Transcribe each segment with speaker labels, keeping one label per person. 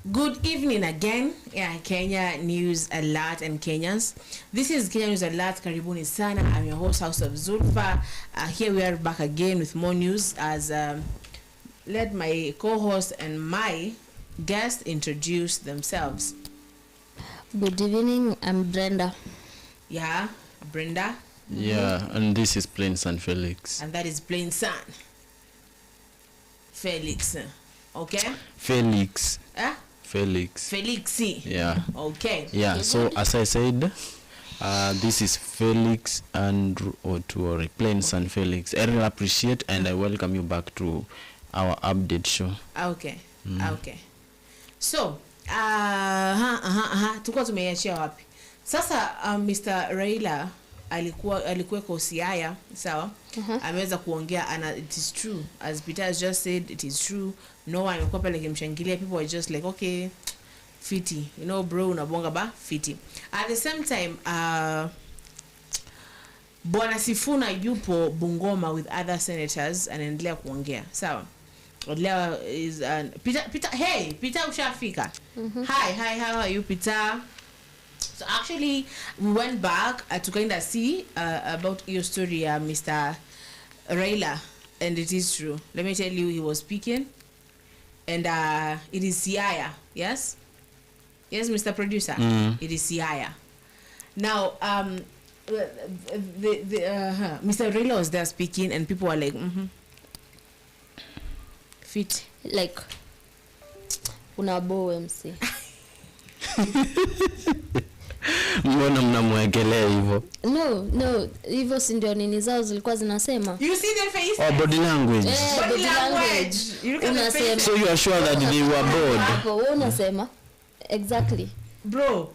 Speaker 1: Good evening again. Yeah, Kenya News Alert and Kenyans. This is Kenya News Alert. Karibuni sana. I'm your host, House of Zulfa. Here we are back again with more news as let my co-host and my guest introduce themselves.
Speaker 2: Good evening. I'm Brenda.
Speaker 1: Yeah, Brenda.
Speaker 3: Yeah, and this is Plain Son Felix.
Speaker 1: And that is Plain Son Felix. Okay?
Speaker 3: Felix. Felix.
Speaker 1: Felixi.
Speaker 3: Yeah.
Speaker 1: Okay.
Speaker 3: Yeah, so as I said, this is Felix and to Plain Son Felix. I really appreciate and I welcome you back to our update show.
Speaker 1: Okay. Okay. So, tuko tumeachia wapi? Sasa Mr. Raila alikuwa kwa Siaya, sawa? Ameweza kuongea and it is true, as Peter has just said, it is true. No one alikuwa pale kimshangilia, people were just like, okay, fiti, you know bro, unabonga ba fiti. At the same time, Bwana Sifuna yupo Bungoma with other senators anaendelea kuongea, sawa? Leo is Peter, hey Peter, ushafika? Hi, how are you, Peter? So actually we went back to kind of see about your story, Mr. Raila, and it is true. Let me tell you, he was speaking and it is Siaya. Yes, Mr. Producer. It is Siaya. Now Mr. Raila was there speaking and people were like fit,
Speaker 2: like unabo MC.
Speaker 3: Mbona mnamwekelea hivyo?
Speaker 2: No, hivyo si ndio nini zao zilikuwa zinasema.
Speaker 1: You see their faces?
Speaker 3: Oh, body language.
Speaker 1: Body language. You look at the face.
Speaker 3: So you are sure that they were bored?
Speaker 2: Hapo wewe unasema exactly.
Speaker 1: Bro,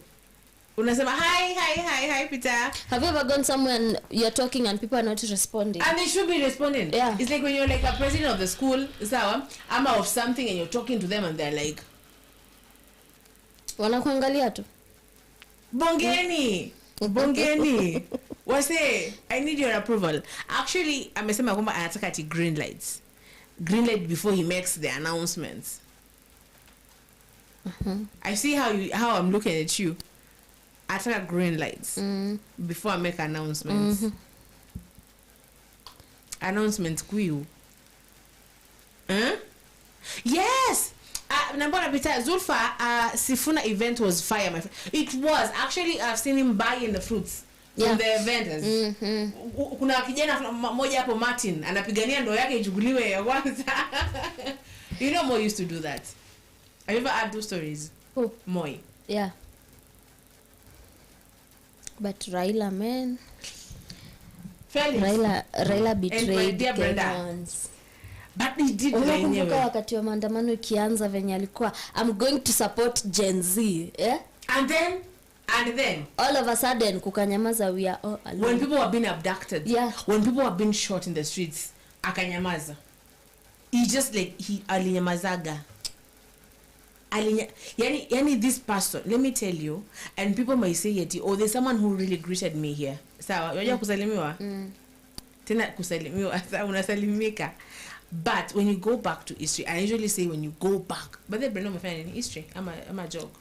Speaker 1: unasema hi Peter.
Speaker 2: Have you ever gone somewhere and you're talking and people are not responding?
Speaker 1: And they should be responding.
Speaker 2: Yeah.
Speaker 1: It's like when you're like a president of the school, sawa, ama of something and you're talking to them and they're like,
Speaker 2: wanakuangalia tu.
Speaker 1: Bongeni. Wase, I need your approval. Actually, amesema kwamba anataka ati Greenlight before he makes the announcements. I see how I'm looking at you. Ataka Greenlights before I make announcements. Announcements kuyu. Yes. Nambona Peter Zulfa, Sifuna event was fire, my friend. It was. Actually, I've seen him buying the fruits from the vendors. Kuna kijana mmoja hapo Martin anapigania ndo yake ichukuliwe ya kwanza. You know Moi used to do that. Have you ever heard those stories?
Speaker 2: Who?
Speaker 1: Moi.
Speaker 2: Yeah. But Raila, man.
Speaker 1: Felix.
Speaker 2: Raila betrayed
Speaker 1: Kenyans. But he did
Speaker 2: Unakumbuka wakati wa maandamano ikianza venye alikuwa I'm going to support Gen Z, yeah?
Speaker 1: And then
Speaker 2: all of a sudden kukanyamaza, we are all alone.
Speaker 1: When people were being abducted,
Speaker 2: yeah,
Speaker 1: when people were being shot in the streets, akanyamaza. He just like alinyamazaga. Yani this person, let me tell you, and people might say yeti, oh, there's someone who really greeted me here. Sawa, unajua kusalimiwa? Tena kusalimiwa, unasalimika. But when you go back to history, I usually say when you go back, but they don't find any history. I'm a joke.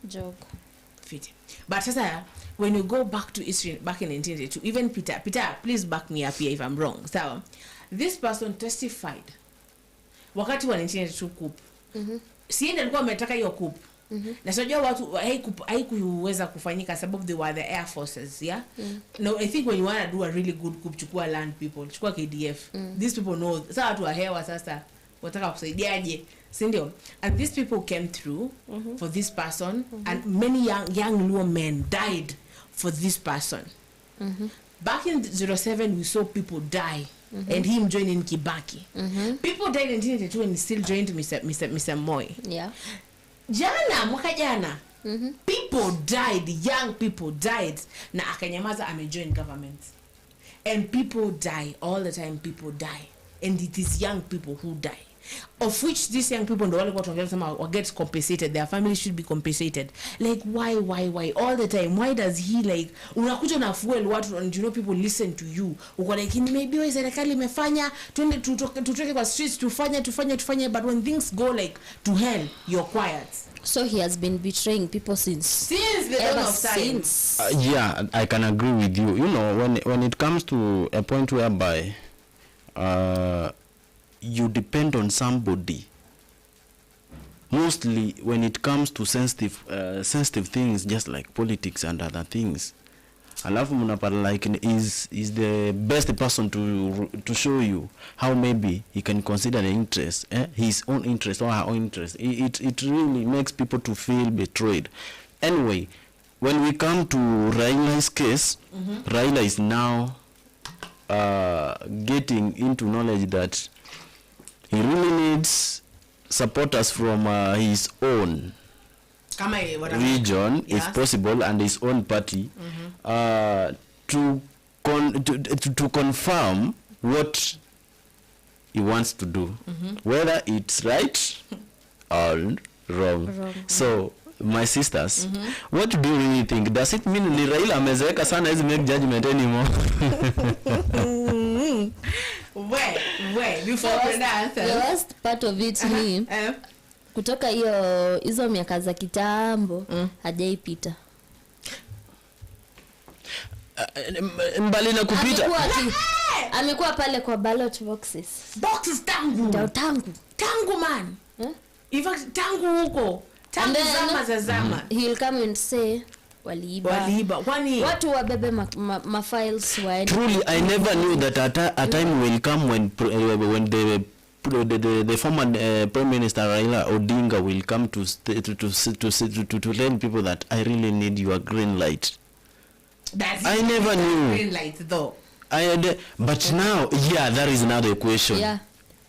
Speaker 1: Fit. But sasa, when you go back to history, back in 1982, even Peter, please back me up here if I'm wrong. So, this person testified. Wakati wa 1982 coup. Siende alikuwa ametaka hiyo coup. Na sijua watu haikuweza kufanyika sababu they were the air forces, yeah? No, I think when you want to do a really good coup, chukua land people, chukua KDF. These people know. Sasa watu wa hewa sasa wataka kusaidiaje, si ndio? And these people came through for this person and many young Luo men died for this person. Back in 07 we saw people die and him joining Kibaki. People died in 1982 and he still joined Mr. Moi.
Speaker 2: Yeah.
Speaker 1: Mwaka jana people died, young people died, na akanyamaza amejoin government. And people die all the time, people die, and it is young people who die. of which these young people ndo wale kwa tuongea sema get compensated, their family should be compensated. Like why all the time? Why does he like unakuja na fuel watu and you know people listen to you, uko like maybe wewe serikali imefanya twende tutoke kwa streets tufanye, but when things go like to hell you're quiet.
Speaker 2: So he has been betraying people since
Speaker 1: the dawn of time.
Speaker 3: Yeah, I can agree with you. You know, when it comes to a point whereby you depend on somebody, mostly when it comes to sensitive things, just like politics and other things, alafu mnapata like is the best person to show you how maybe he can consider the interest, his own interest or her own interest. It really makes people to feel betrayed. Anyway, when we come to Raila's case, Raila is now getting into knowledge that he really needs supporters from his own region, if possible, and his own party, to confirm what he wants to do, whether it's right or wrong. So my sisters, what do you really think? Does it mean ni Raila amezeeka sana his make judgment anymore?
Speaker 1: Wait, before
Speaker 2: the worst part of it ni kutoka hizo miaka za kitambo hajaipita.
Speaker 3: Mbali na kupita
Speaker 2: amekuwa pale kwa ballot boxes
Speaker 1: tangu man. In fact tangu huko zama
Speaker 2: he will come and say waliiba. Kwani watu wabebe ma files waende.
Speaker 3: Truly I never knew that a time will come when the former Prime Minister Raila Odinga will come to tell people that I really need your green light. I never knew.
Speaker 1: Green light though.
Speaker 3: But now, yeah, that is another question.
Speaker 2: Yeah.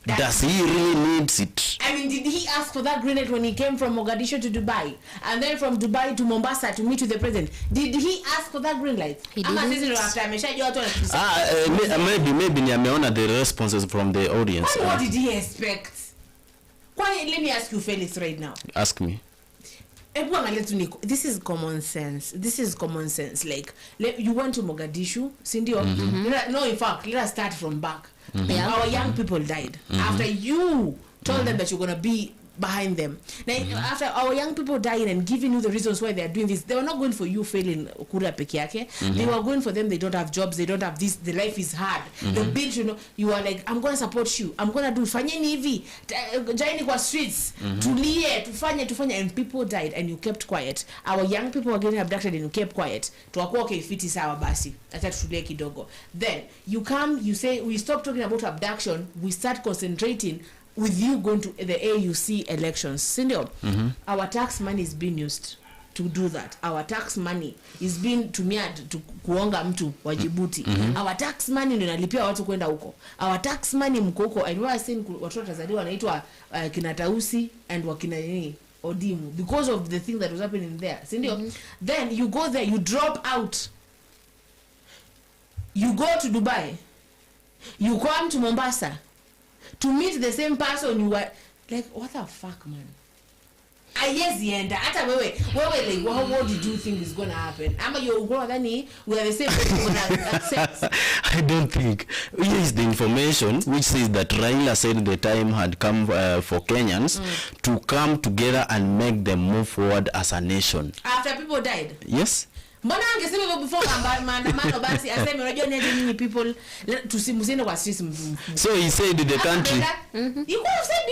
Speaker 3: Does he really needs it?
Speaker 1: I mean, did he ask for that green light when he came from Mogadishu to Dubai, and then from Dubai to Mombasa to meet with the president? Did he ask for that green light?
Speaker 2: He didn't.
Speaker 3: Maybe ni ameona the responses from the audience.
Speaker 1: What did he expect? Let me ask you, Felix, right now.
Speaker 3: Ask me.
Speaker 1: This is common sense. Like, you went to Mogadishu, Cindy. No, in fact, let us start from back. Our young people died after you told them that you're gonna be behind them. Now, after our young people dying and giving you the reasons why they are doing this, they were not going for you failing kura peke yake. They were going for them. They don't have jobs. They don't have this. The life is hard. The bills, you know. You are like, I'm gonna support you. I'm gonna do fanyeni hivi. Jaini kwa streets. Tulie, tufanye, and people died, and you kept quiet. Our young people were getting abducted, and you kept quiet. Tuwakuwa okay, fiti sawa basi. Acha tutulie kidogo. Then you come, you say we stop talking about abduction. We start concentrating with you going to the AUC elections. Sindio, our tax money is being used to do that. Our tax money is being tumiad to kuonga mtu wa Djibouti. Our tax money ndio inalipia watu kwenda huko. Our tax money mko huko. And we are seeing watu watazaliwa wanaitwa kina Tausi and wakina nini Odimu because of the thing that was happening there. Sindio, then you go there, you drop out. You go to Dubai. You come to Mombasa to meet the same person you were like, what the fuck, man? Yes, hata wewe like what did you think is going to happen? Ama you go than we are the same person accept.
Speaker 3: I don't think. Here is the information which says that Raila said the time had come for Kenyans to come together and make them move forward as a nation.
Speaker 1: After people died?
Speaker 3: Yes.
Speaker 1: Mbona angesema hivyo before maandamano basi aseme unajua ni nini people tusimuziende kwa streets.
Speaker 3: So he said the country.
Speaker 1: You could have said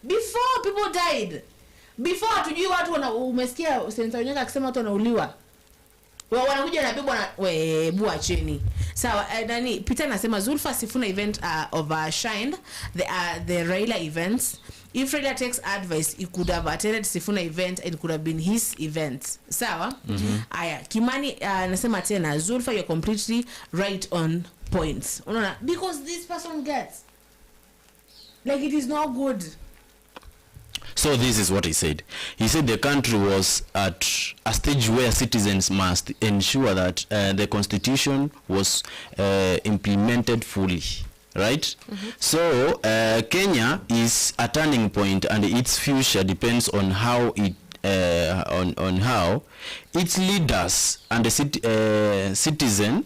Speaker 1: before people died. Before hatujui watu umesikia Senator Onyenga akisema watu wanauliwa. Wanakuja na bibwa na bua cheni. Sawa, nani Peter anasema Zulfa Sifuna event overshined the Raila events. If Raila takes advice, he could have attended Sifuna event and it could have been his event. Sawa? Aya, Kimani anasema tena Zulfa, you're completely right on points. Unaona, because this person gets like it is not good.
Speaker 3: So this is what he said. He said the country was at a stage where citizens must ensure that the constitution was implemented fully. right? So Kenya is a turning point, and its future depends on how it on how its leaders and the citizen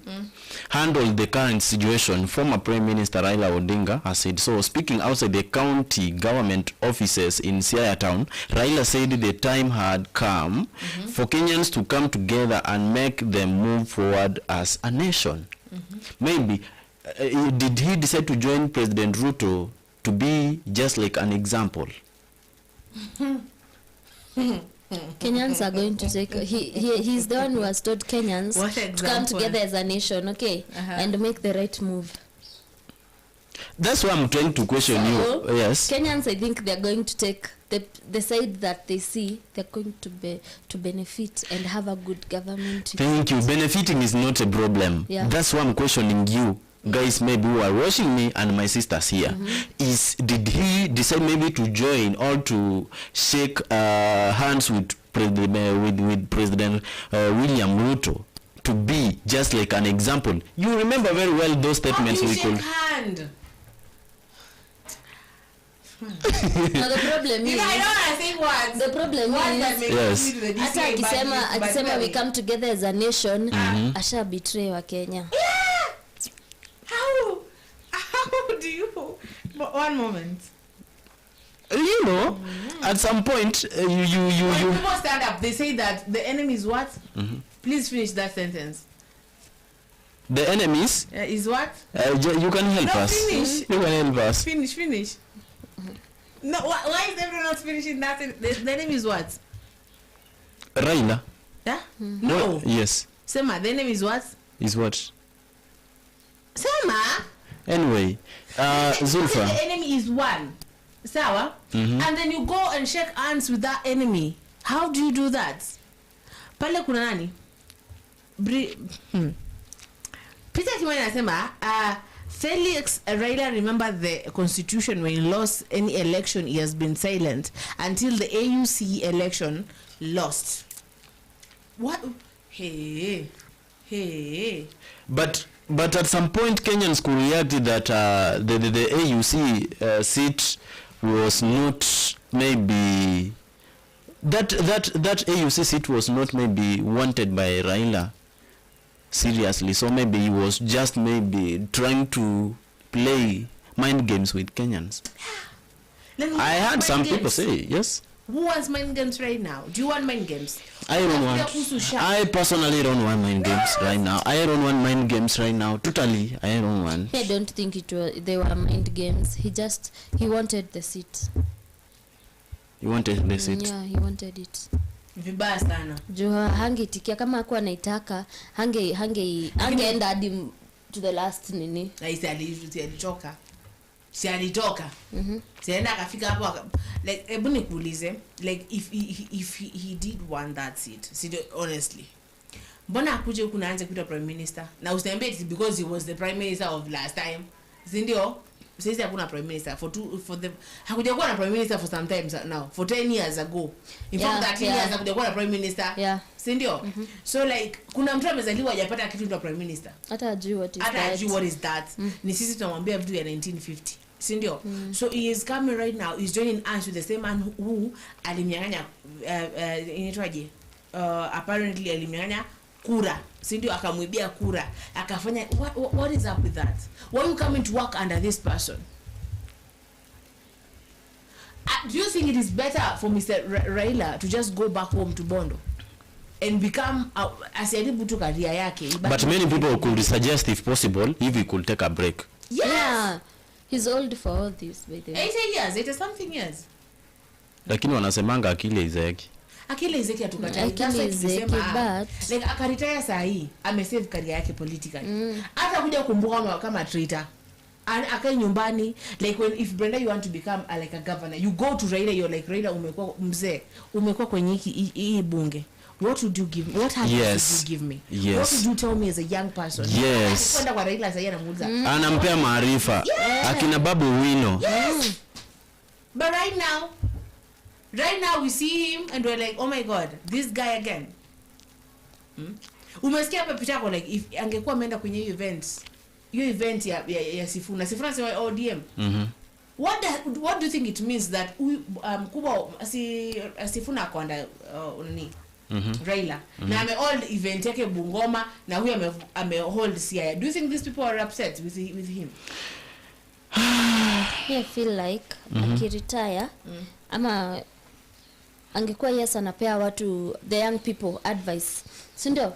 Speaker 3: handle the current situation. Former Prime Minister Raila Odinga has said so. Speaking outside the county government offices in Siaya town, Raila said the time had come for Kenyans to come together and make them move forward as a nation. Maybe did he decide to join President Ruto to be just like an example?
Speaker 2: Kenyans are going to take he's the one who has told Kenyans to come together as a nation, okay, and make the right move.
Speaker 3: That's why I'm trying to question you. Yes,
Speaker 2: Kenyans, I think they're going to take the side that they see they're going to benefit and have a good government.
Speaker 3: Thank you. Benefiting is not a problem. That's why I'm questioning you guys, maybe who are watching me and my sisters here. Did he decide maybe to join or to shake hands with President William Ruto to be just like an example? You remember very well those statements we could.
Speaker 1: Hand.
Speaker 2: Now the problem is,
Speaker 1: I don't want to say words.
Speaker 2: The problem is, akisema we come together as a nation, asha betray wa Kenya.
Speaker 1: How do you? One moment.
Speaker 3: You know, at some point, when
Speaker 1: people stand up, they say that the enemy is what? Please finish that sentence.
Speaker 3: The enemies
Speaker 1: is what?
Speaker 3: You can help us.
Speaker 1: Finish.
Speaker 3: You can help us.
Speaker 1: Finish. No, why is everyone else finishing that? The enemy is what?
Speaker 3: Raila.
Speaker 1: Yeah? No.
Speaker 3: Yes.
Speaker 1: Sema, the enemy is what?
Speaker 3: Is what?
Speaker 1: Sema.
Speaker 3: Anyway, Zulfa.
Speaker 1: The enemy is one. Sawa? And then you go and shake hands with that enemy. How do you do that? Pale kuna nani? Peter Kimani anasema, Felix Raila remember the constitution when he lost any election he has been silent until the AUC election lost. What? Hey.
Speaker 3: But at some point Kenyans could react that the AUC seat was not maybe that AUC seat was not maybe wanted by Raila seriously, so maybe he was just maybe trying to play mind games with Kenyans. I heard some people say, yes.
Speaker 1: Who wants mind games right now? Do you want mind games?
Speaker 3: I don't want. I personally don't want mind games right now. I don't want mind games right now. Totally, I don't want.
Speaker 2: I don't think they were mind games. He wanted the seat.
Speaker 3: He wanted the seat.
Speaker 2: Yeah, he wanted it.
Speaker 1: Vibaya sana.
Speaker 2: Jua hangetikia kama hakuwa anaitaka, hangeenda hadi to the last nini.
Speaker 1: Na alitoka. Si alitoka. Sienda akafika hapo like hebu nikuulize, like if he did want that seat. Honestly. Mbona akuje huku naanze kuitwa prime minister? Na usiniambie it's because he was the prime minister of last time. Si ndio? Sasa hakuna prime minister hakuja kuwa na prime minister for some time now, for 10 years ago. In fact 13 years hakuja kuwa na prime minister. Si ndio? So like kuna mtu amezaliwa hajapata kitu ndio prime minister.
Speaker 2: Hata ajui what is that.
Speaker 1: Ni sisi tunamwambia vitu ya 1950. Si ndio? So he is coming right now, he's joining us with the same man who alimnyang'anya inaitwaje? Apparently alimnyang'anya kura. Si ndio? Akamwibia kura. Akafanya what is up with that? Why are you coming to work under this person? Do you think it is better for Mr. Raila to just go back home to Bondo and become asijaribu tu career yake?
Speaker 3: But many people could suggest, if possible, if he could take a break.
Speaker 1: Yes.
Speaker 2: Yeah. He's old for all this, by the way.
Speaker 1: 80 something years.
Speaker 3: Lakini wanasemanga akili izeki.
Speaker 1: Akili izeki atukatai.
Speaker 2: But
Speaker 1: like akaretire saa hii, amesave career yake politically. Hata kuja kumbuka kama traitor. Akae nyumbani, like if Brenda you want to become like a governor, you go to Raila, you're like Raila umekuwa mzee, umekuwa kwenye hii bunge. What would you give me? What would you give me?
Speaker 3: Yes.
Speaker 1: What would you tell me as a young person?
Speaker 3: Yes.
Speaker 1: Kwenda kwa Raila sasa anamuuliza.
Speaker 3: Anampea maarifa. Akina Babu Wino.
Speaker 1: Yes. But right now we see him and we're like, oh my god, this guy again. Umesikia hapa picha kwa like if angekuwa ameenda kwenye events, your event ya Sifuna say ODM. What do you think it means that Kuba Sifuna kwanda ni Raila na hold event yake Bungoma na huyu hold Siaya? Do you think these people are upset with him?
Speaker 2: I feel like akiretire ama angekuwa yes anapea watu the young people advice, si ndio?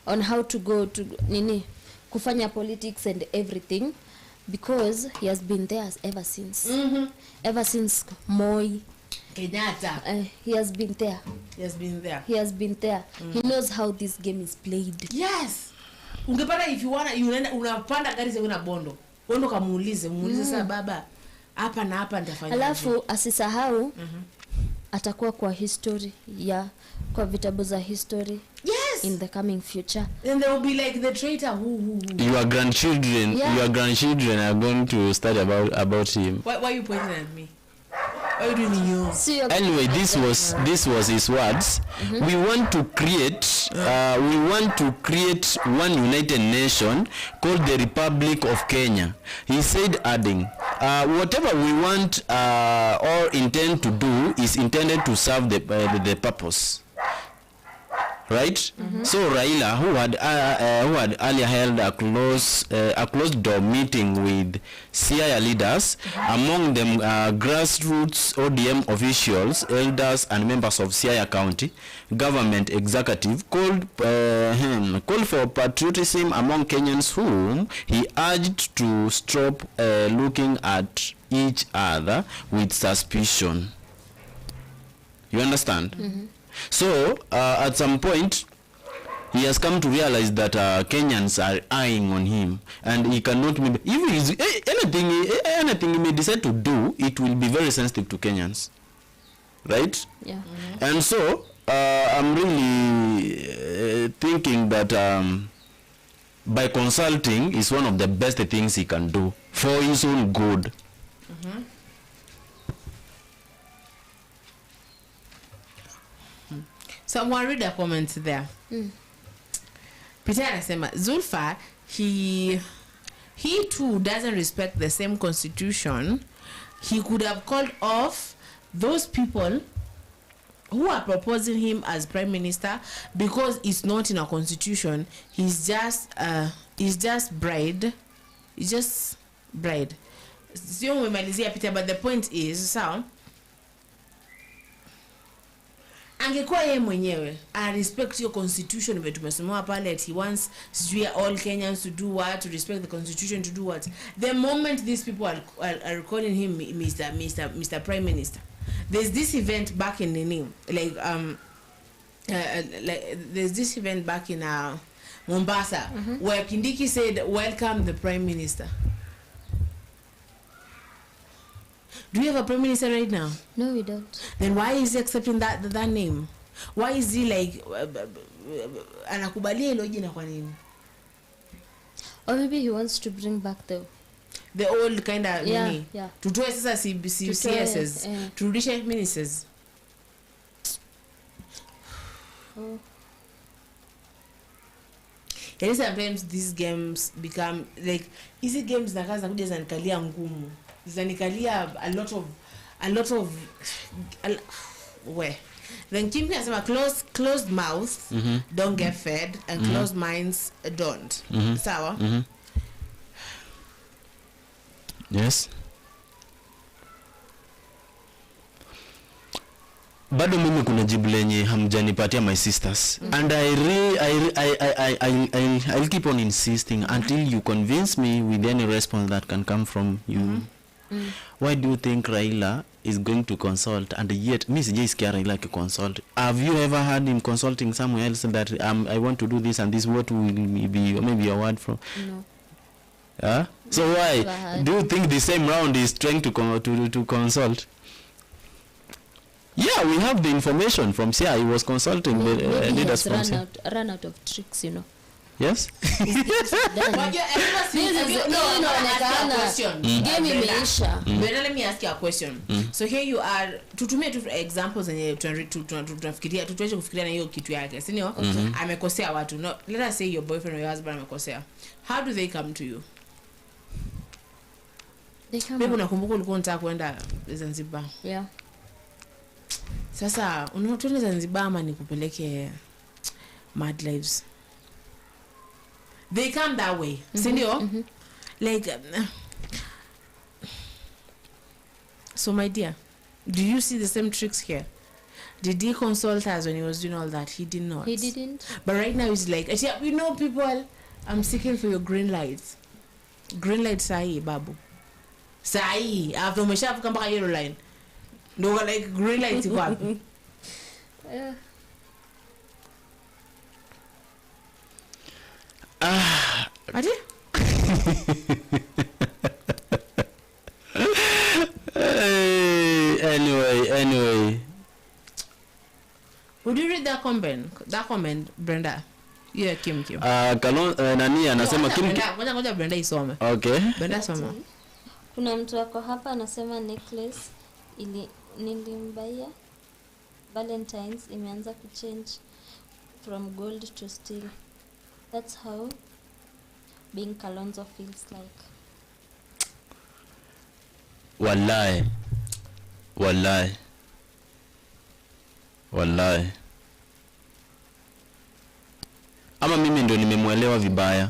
Speaker 2: On how to go to kufanya politics and everything, because he has been there ever since Moi
Speaker 1: Kenyatta.
Speaker 2: He has been there. He knows how this game is played.
Speaker 1: Yes. Ungepata if you wanna unapanda gari za una bondo kamuulize sasa baba hapa na hapa nitafanya.
Speaker 2: Alafu asisahau atakuwa kwa history kwa vitabu za history.
Speaker 1: Yes.
Speaker 2: In the coming future.
Speaker 1: And they will be like the traitor who.
Speaker 3: Your grandchildren are going to study about him.
Speaker 1: Why are you pointing at me? Why are you doing you?
Speaker 3: Anyway, this was his words. We want to create one united nation called the Republic of Kenya. He said, adding, whatever we want or intend to do is intended to serve the purpose. Right? So Raila, who had earlier held a closed door meeting with Siaya leaders, among them grassroots ODM officials, elders, and members of Siaya County government executive, called for patriotism among Kenyans, whom he urged to stop looking at each other with suspicion. You understand? So at some point he has come to realize that Kenyans are eyeing on him, and he cannot anything he may decide to do, it will be very sensitive to Kenyans, right?
Speaker 2: Yeah.
Speaker 3: And so I'm really thinking that by consulting is one of the best things he can do for his own good.
Speaker 1: Someone read a comment there. Peter anasema Zulfa, he too doesn't respect the same constitution. He could have called off those people who are proposing him as prime minister, because it's not in a constitution. He's just bride. Sio umemalizia Peter, but the point is so angekuwa yeye mwenyewe I respect your constitution vile tumesomewa pale, he wants all Kenyans to do what, to respect the constitution, to do what. The moment these people are calling him Mr. Prime Minister, there's this event back in there's this event back in Mombasa where Kindiki said welcome the Prime Minister. Do you have a prime minister right now?
Speaker 2: No, we don't.
Speaker 1: Then why is he accepting that name? Why is he like anakubalia hilo jina kwa nini?
Speaker 2: Or maybe he wants to bring back the
Speaker 1: old kind of nini?
Speaker 2: Yeah.
Speaker 1: Tutoe sasa CSS, turudishe ministers. And sometimes these games become like easy games na kaza kuja zanikalia ngumu. Zanikalia a lot of where then Kimbi anasema closed mouths don't get fed, and closed minds don't. Sawa?
Speaker 3: Yes. Bado mimi kuna jibu lenye hamjanipatia my sisters, and I'll keep on insisting until you convince me with any response that can come from you. Why do you think Raila is going to consult, and yet Miss J scared Raila to consult? Have you ever heard him consulting somewhere else that I want to do this and this? What will be maybe a word from? No. So why do you think the same round is trying to consult? Yeah, we have the information from Sia. He was consulting the leaders from Sia.
Speaker 2: Run out of tricks, you know.
Speaker 3: Yes.
Speaker 1: Game imeisha. Let me ask you a question. So here you are, tutumie tu examples zenye tunafikiria tutuache kufikiria na hiyo kitu yake, si ndio? Amekosea watu. No, let us say your boyfriend or your husband amekosea. How do they come to you? Mimi nakumbuka ulikuwa unataka kwenda Zanzibar.
Speaker 2: Yeah.
Speaker 1: Sasa unataka Zanzibar ama nikupeleke Mad Lives? They come that way. Sindio? Like so my dear, do you see the same tricks here? Did he consult us when he was doing all that? He did not.
Speaker 2: He didn't.
Speaker 1: But right now he's like, you know, people, I'm seeking for your green lights. Green light sahi, babu. Sahi. After umeshafuka mpaka yellow line. No, like green light iko wapi? Ati?
Speaker 3: Anyway.
Speaker 1: Would you read that comment? That comment, Brenda? Yeah, Kim.
Speaker 3: Nani anasema Kim.
Speaker 1: Ngoja Brenda isome.
Speaker 3: Okay.
Speaker 1: Brenda soma.
Speaker 2: Kuna mtu wako hapa anasema necklace nilimbaia Valentine's imeanza kuchange from gold to steel. That's how being Kalonzo feels like. Wallahi.
Speaker 3: Ama mimi ndio nimemwelewa vibaya.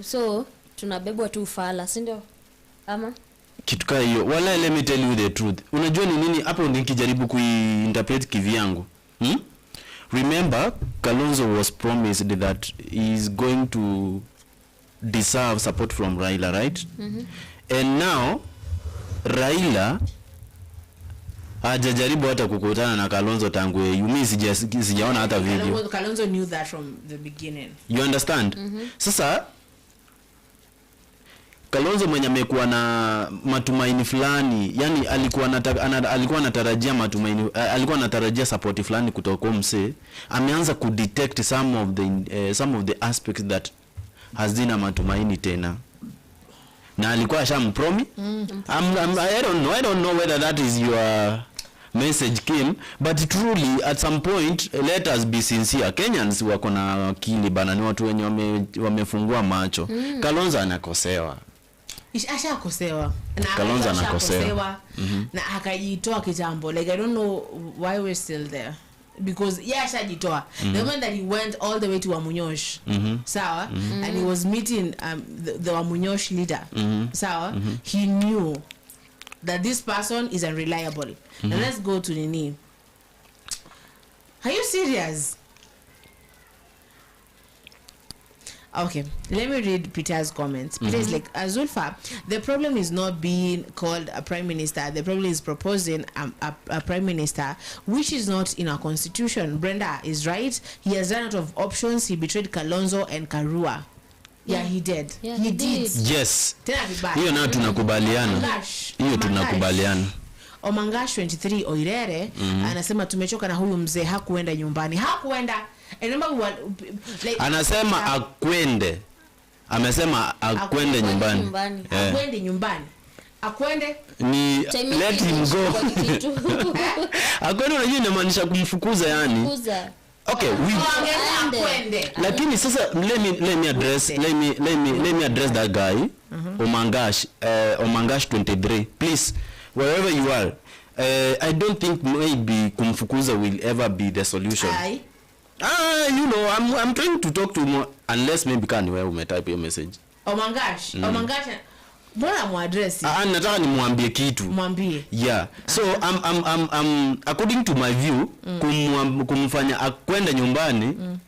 Speaker 2: So tunabebwa tu ufala, si ndio? Ama
Speaker 3: kitu kama hiyo. Wallahi, let me tell you the truth. Unajua ni nini hapo nikijaribu kuinterpret kivyangu? Remember, Kalonzo was promised that he is going to deserve support from Raila, right? And now Raila hajajaribu hata kukutana na Kalonzo tangu mimi sijaona hata video.
Speaker 1: Kalonzo knew that from the beginning.
Speaker 3: You understand? Sasa Kalonzo mwenye amekuwa na matumaini fulani, yani alikuwa anatarajia matumaini, alikuwa anatarajia support fulani kutoka kwa mse, ameanza kudetect some of the aspects that hazina matumaini tena. Na alikuwa ashampromi. I don't know whether that is your message, Kim, but truly at some point let us be sincere. Kenyans wako na akili bana, ni watu wenye wamefungua macho. Kalonzo anakosewa.
Speaker 1: Ashakosewa.
Speaker 3: Kalonzo anakosewa.
Speaker 1: Na akajitoa kitambo. Like I don't know why we're still there. Because ashajitoa. The moment that he went all the way to Wamunyosh, sawa, and he was meeting the Wamunyosh leader, sawa, he knew that this person is unreliable. Now let's go to Nini. Are you serious? Okay, let me read Peter's comments. Peter is like, Zulfa, the problem is not being called a prime minister. The problem is proposing a prime minister, which is not in our constitution. Brenda is right. He has run out of options. He betrayed Kalonzo and Karua. Yeah, he did.
Speaker 2: Yeah,
Speaker 1: he did.
Speaker 3: Yes. Hiyo nayo tunakubaliana. Hiyo tunakubaliana.
Speaker 1: Omangash 23 Oirere anasema tumechoka na huyu mzee, hakuenda nyumbani. Hakuenda.
Speaker 3: Anasema akwende. Amesema akwende nyumbani.
Speaker 1: Akwende nyumbani. Akwende
Speaker 3: ni let him go. Akwende unajua inamaanisha kumfukuza yani. Okay, akwende. Lakini sasa let me address that guy. Omangash 23. Please, wherever you are, I don't think maybe kumfukuza will ever be the solution. You know, I'm trying to talk to him, unless maybe can wewe umetype your message.
Speaker 1: Omangash, mbona muaddress?
Speaker 3: Nataka nimwambie kitu.
Speaker 1: Mwambie.
Speaker 3: Yeah. So I'm according to my view, kumfanya akwenda nyumbani,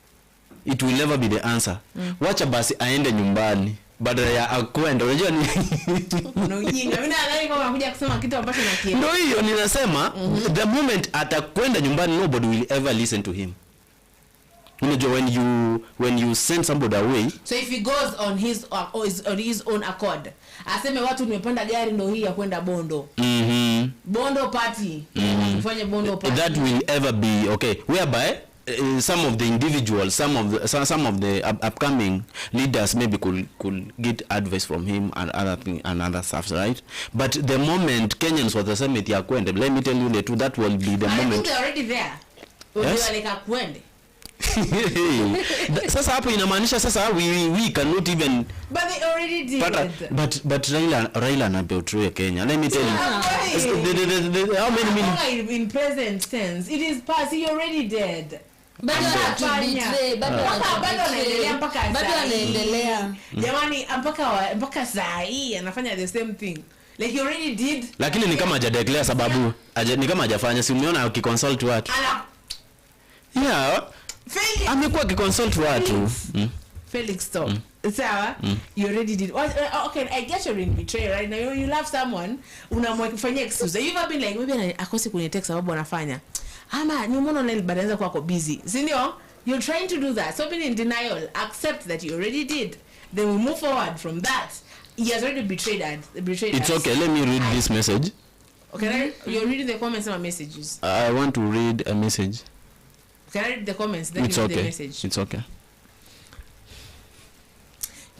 Speaker 3: it will never be the answer. Wacha basi aende nyumbani badala ya akwenda. Unajua ni
Speaker 1: mimi nadhani kama unakuja kusema kitu ambacho nakielewa.
Speaker 3: Ndio hiyo ninasema, the moment atakwenda nyumbani nobody will ever listen to him. Unajua when you send somebody away,
Speaker 1: so if he goes on his own accord, aseme watu nimepanda gari ndo hii ya kwenda Bondo. Bondo party. Tufanye Bondo party.
Speaker 3: That will ever be okay, whereby some of the individuals, some of the upcoming leaders maybe could get advice from him and other stuff, right? But the moment Kenyans watasema ya kwende, let me tell you the truth, that will be the moment.
Speaker 1: I think they're already there. Yes? Like akwende.
Speaker 3: Sasa hapo inamaanisha sasa we cannot even,
Speaker 1: but they already did.
Speaker 3: But Raila na betray Kenya. Let me tell you. How many minutes
Speaker 1: in present tense? It is past. He already dead.
Speaker 2: Bado anaendelea.
Speaker 1: Jamani, mpaka saa hii anafanya the same thing. Like he already did.
Speaker 3: Lakini ni kama hajadeclare sababu, ni kama hajafanya. Si umeona akiconsult watu? Yeah. Amekuwa akiconsult watu.
Speaker 1: Felix, stop. Sawa, you already did. Okay, I get you're in betrayal right now. You love someone, unamwekufanyia excuse. You've ever been like, maybe akosi kwenye text sababu anafanya. Ama ni umeona na baadaye kwako busy. Si ndio? You're trying to do that. So being in denial, accept that you already did. Then we move forward from that. He has already betrayed
Speaker 3: It's
Speaker 1: us.
Speaker 3: Okay, let me read this message.
Speaker 1: Okay, you're reading the comments and messages.
Speaker 3: I want to read a message.
Speaker 1: Can I read the comments? Then
Speaker 3: It's
Speaker 1: you read
Speaker 3: okay.
Speaker 1: the message.
Speaker 3: It's okay.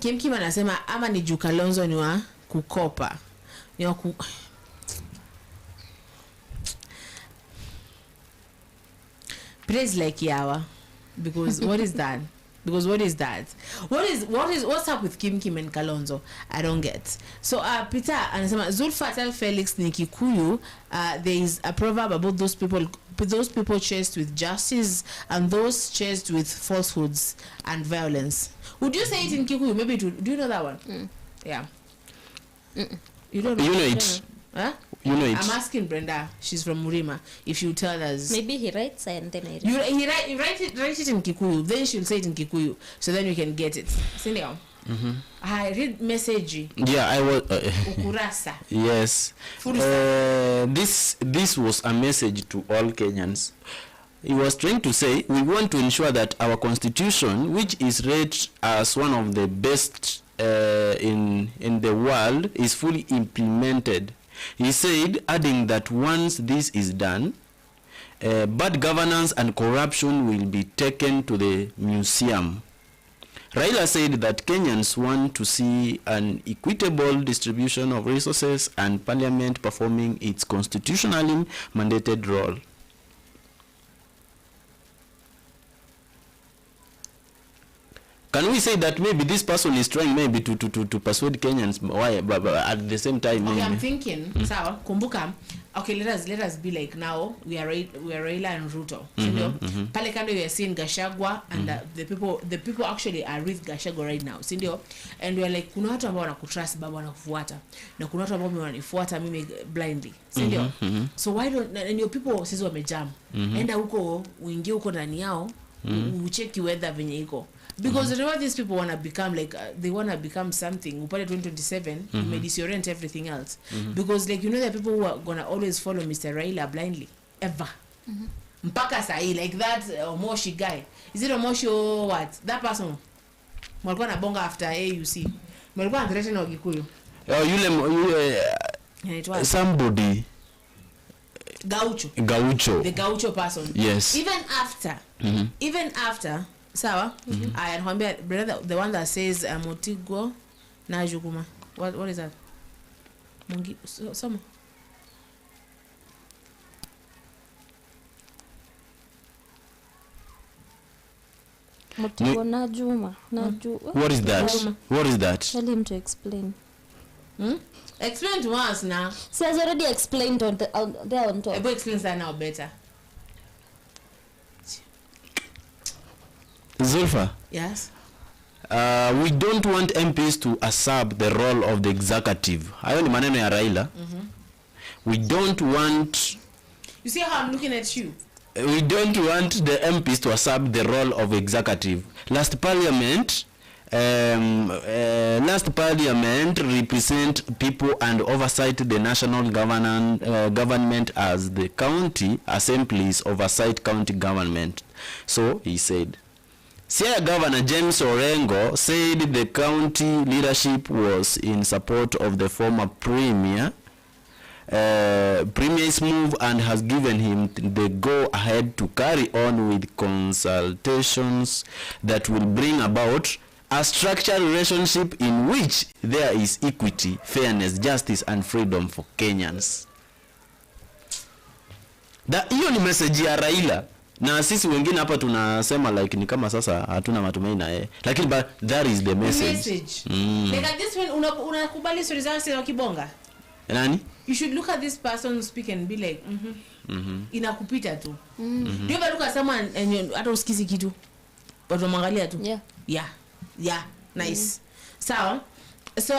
Speaker 1: Kim anasema ama ni juu Kalonzo ni wa kukopa. Ni wa Praise like yawa. Because what is that? Because what is that? What's up with Kim and Kalonzo? I don't get. So Peter anasema Zulfa tell Felix ni Kikuyu, there is a proverb about those people chased with justice and those chased with falsehoods and violence. Would you say it in Kikuyu? Maybe do you know that one? Yeah. You don't know.
Speaker 3: You know it.
Speaker 1: Huh?
Speaker 3: You know it.
Speaker 1: I'm asking Brenda. She's from Murima. If she'll tell us.
Speaker 2: Maybe he writes and then I
Speaker 1: read. You write it in Kikuyu. Then she'll say it in Kikuyu. So then we can get it. Sindio? I read message.
Speaker 3: Yeah, I was.
Speaker 1: Ukurasa.
Speaker 3: Yes. This was a message to all Kenyans. He was trying to say we want to ensure that our constitution, which is rated as one of the best in the world, is fully implemented. He said, adding that once this is done, bad governance and corruption will be taken to the museum. Raila said that Kenyans want to see an equitable distribution of resources and parliament performing its constitutionally mandated role. Can we say that maybe this person is trying maybe to persuade Kenyans? Why? But at the same time,
Speaker 1: okay,
Speaker 3: maybe.
Speaker 1: I'm thinking. Sawa, kumbuka. Okay, let us be like now we are Raila and Ruto. Pale kando we are seeing Gachagua and the people actually are with Gachagua right now. Sindio? And we are like kuna watu ambao wanakutrust baba wanakufuata. Na kuna watu ambao wananifuata mimi blindly. Sindio? So why don't and your people sisi wamejam. Enda huko uingie huko ndani yao ucheki weather venye iko. Because remember these people want to become like they want to become something. Upale 2027 you may disorient everything else. Because like you know the people who are gonna always follow Mr. Raila blindly ever. Mpaka sahi like that Omoshi guy. Is it Omoshi or what? That person. Mwalikuwa na bonga after AUC. Mwalikuwa threaten na Gikuyu.
Speaker 3: Yule somebody Gaucho.
Speaker 1: The Gaucho person.
Speaker 3: Yes.
Speaker 1: Even after sawa I anakuambia brother the one that says Motigo na Juguma. What is that? Mungi soma.
Speaker 2: Motigo na Juma.
Speaker 3: What is that? What is that?
Speaker 2: Tell him to explain.
Speaker 1: Explain to us now.
Speaker 2: He has already explained on there on top.
Speaker 1: Ebo explains that now better.
Speaker 3: Zulfa.
Speaker 1: Yes.
Speaker 3: We don't want MPs to usurp the role of the executive. Hayo ni maneno ya Raila. We don't want.
Speaker 1: You see how I'm looking at you?
Speaker 3: We don't want the MPs to usurp the role of executive. Last parliament represent people and oversight the national government as the county assemblies oversight county government. So he said. Siaya Governor James Orengo said the county leadership was in support of the former premier's move and has given him the go-ahead to carry on with consultations that will bring about a structured relationship in which there is equity, fairness, justice and freedom for Kenyans. Hiyo ni message ya Raila. Na sisi wengine hapa tunasema like ni kama sasa hatuna matumaini na yeye. Lakini but that is the message.
Speaker 1: Like at this point unakubali stories zao wa kibonga.
Speaker 3: Nani?
Speaker 1: You should look at this person speak and be like inakupita tu. Do you ever look at someone and hata usikizi kitu? Watu mwangalia tu. Yeah. Nice. Sawa. So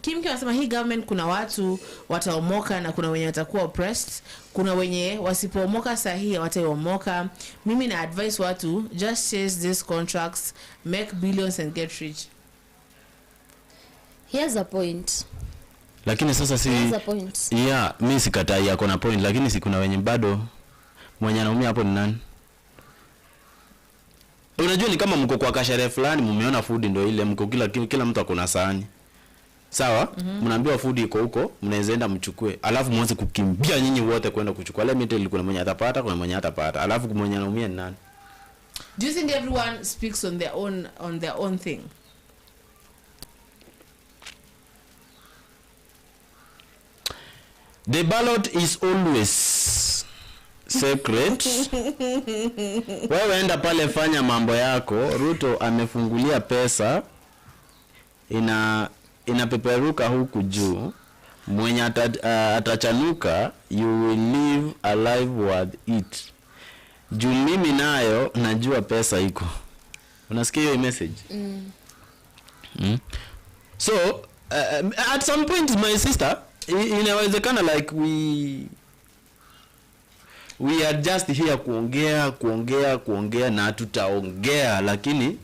Speaker 1: Kim anasema hii government kuna watu wataomoka na kuna wenye watakuwa oppressed, kuna wenye wasipoomoka sahihi wataomoka. Mimi na advise watu just chase these contracts, make billions and get rich.
Speaker 2: Here's a point.
Speaker 3: Lakini sasa si yeah, mimi sikatai yako na point, lakini si kuna wenye bado mwenye anaumia hapo ni nani? Unajua ni kama mko kwa kashere fulani mmeona food ndio ile mko kila mtu akona sahani. Sawa? Mnaambiwa food iko huko, mnaweza enda mchukue. Alafu mwanze kukimbia nyinyi wote kwenda kuchukua. Let me tell you kuna mwenye atapata, kuna mwenye hatapata. Alafu mwenye anaumia ni nani?
Speaker 1: Do you think everyone speaks on their own thing?
Speaker 3: The ballot is always secret. Wewe enda pale fanya mambo yako. Ruto amefungulia pesa inapeperuka huku juu. Mwenye atachanuka you will live a life worth it. Juu mimi nayo najua pesa iko. Unasikia hiyo message? So at some point my sister, inawezekana like we are just here kuongea na tutaongea, lakini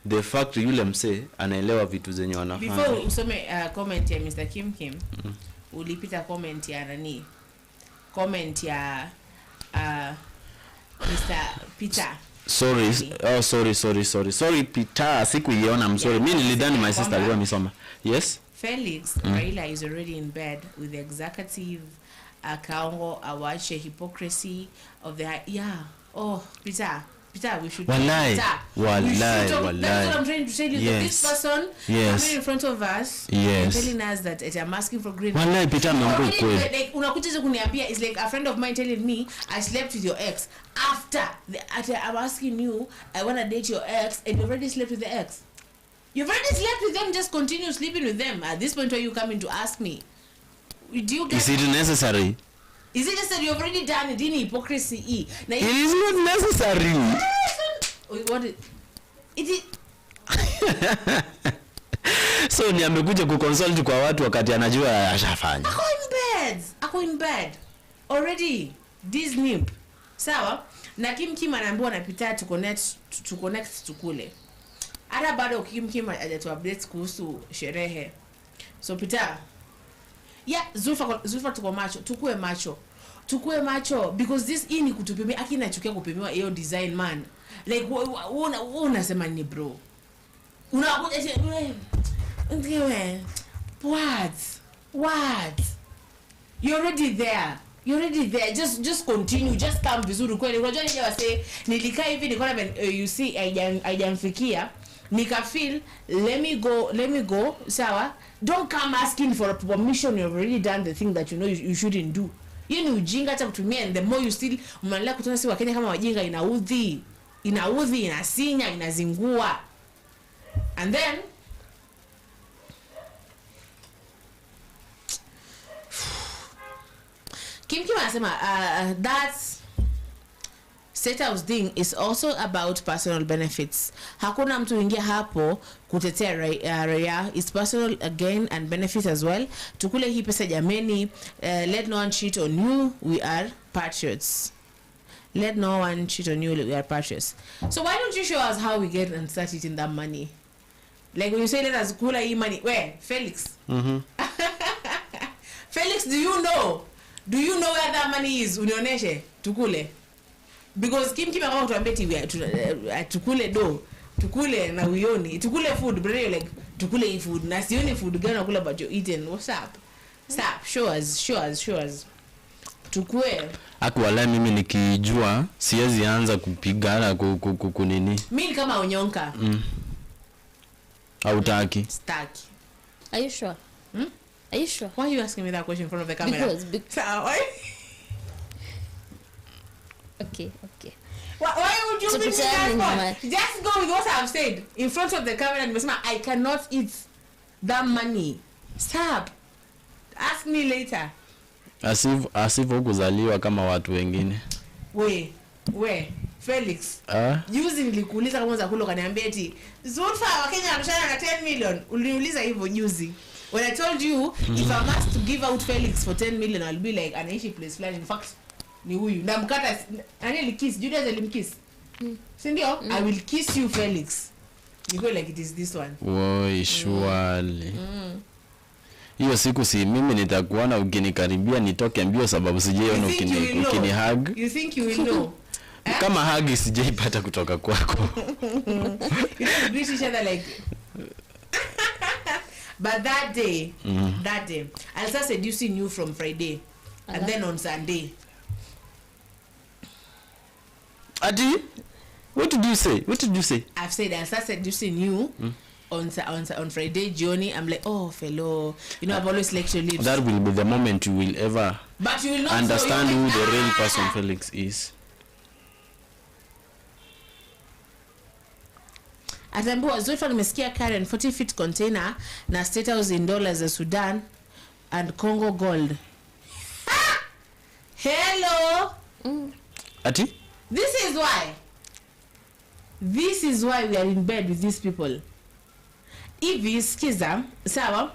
Speaker 3: the fact yule mse anaelewa vitu zenye wanafanya.
Speaker 1: Before usome comment ya Mr. Kim ulipita comment ya nani? Comment ya Mr. Peter. Sorry
Speaker 3: Peter, sikuiona, I'm sorry. Mimi nilidhani my sister alikuwa amesoma. Yes.
Speaker 1: Felix Raila is already in bed with the executive. Kaongo awache hypocrisy of the Peter, we should
Speaker 3: wallahi.
Speaker 1: That's what I'm trying to tell you. Yes. This person coming in front of us and telling us that I'm asking for Greenlight.
Speaker 3: Wallahi Peter ameongea kweli.
Speaker 1: Like unakuja kuniambia is like a friend of mine telling me I slept with your ex after I'm asking you I want to date your ex and you already slept with the ex. You've already slept with them, just continue sleeping with them. At this point where you coming to ask me, do you get
Speaker 3: is it necessary?
Speaker 1: Is it just that you've already done it in hypocrisy? Now,
Speaker 3: it is not necessary.
Speaker 1: What it
Speaker 3: So ni amekuja kuconsult kwa watu wakati anajua ashafanya.
Speaker 1: Ako in bed already. Disney. Sawa? Na Kim anaambiwa anapita to connect tukule. Hata bado Kim hajatu updates kuhusu sherehe. So Peter, Zulfa tukue macho because this ni kutupimia akina chukia kupimiwa hiyo design man. Like unasema ni bro. Unakuja what? You're already there. Just continue. Just come vizuri kweli. Unajua nije wase nilikaa hivi nikaona you see haijamfikia. Nika feel let me go. Sawa? Don't come asking for a permission. You've already done the thing that you know you shouldn't do. Ni ujinga hata kutumia, and the more you still mnaendelea kutana si Wakenya kama wajinga, inaudhi, inasinya, inazingua. And then Kim anasema that state house thing is also about personal benefits. Hakuna mtu ingia hapo kutetea raia. It's personal gain and benefits as well. Tukule hii pesa jameni. Let no one cheat on you. We are patriots. Let no one cheat on you. We are patriots. So why don't you show us how we get and start eating that money? Like when you say let us kula hii money. Where? Felix. Felix, do you know where that money is? Unioneshe tukule. Because Kim akawa tuambeti tukule na uioni, tukule food, but you're like tukule hii food na sioni food gani nakula but you're eating. What's up? Stop, show us. Tukue.
Speaker 3: Wala mimi nikijua siwezi anza kupigana kunini.
Speaker 1: Mimi kama onyonka.
Speaker 3: Hautaki.
Speaker 1: Staki.
Speaker 2: Are you sure? Are you sure?
Speaker 1: Why are you asking me that question in front of the camera?
Speaker 2: Because okay.
Speaker 1: Why would you
Speaker 2: So
Speaker 1: be
Speaker 2: pretending
Speaker 1: that? Just go with what I've said in front of the camera and say, I cannot eat that money. Stop. Ask me later.
Speaker 3: As if ukuzaliwa kama watu wengine.
Speaker 1: We Felix. Juzi nilikuuliza kama unaweza kula kaniambia eti Zulfa wa Kenya anashana na 10 million. Uliniuliza hivyo juzi. When I told you if I must to give out Felix for 10 million I'll be like anaishi place flash. In fact ni huyu na mkata ani kiss Judas alimkiss. Si ndio? I will kiss you Felix. You go like it is this one.
Speaker 3: Woi surely. Hiyo siku si mimi nitakuona ukinikaribia nitoke mbio sababu sijaiona ukini hug.
Speaker 1: You think you will know?
Speaker 3: Kama hug sijaipata kutoka kwako.
Speaker 1: You don't greet each other like but that day I started seducing you from Friday and then on Sunday.
Speaker 3: Adi, what did you say?
Speaker 1: I've said I started seducing you on Friday Johnny. I'm like, oh fellow, you know I've always lectured you.
Speaker 3: That will be the moment you will ever
Speaker 1: but you will not
Speaker 3: understand who the real person Felix is.
Speaker 1: Atambua Zulfa nimesikia Karen 40 feet container na State House in dollars za Sudan and Congo gold. Hello.
Speaker 3: Ati?
Speaker 1: This is why we are in bed with these people. Hivi skiza, sawa?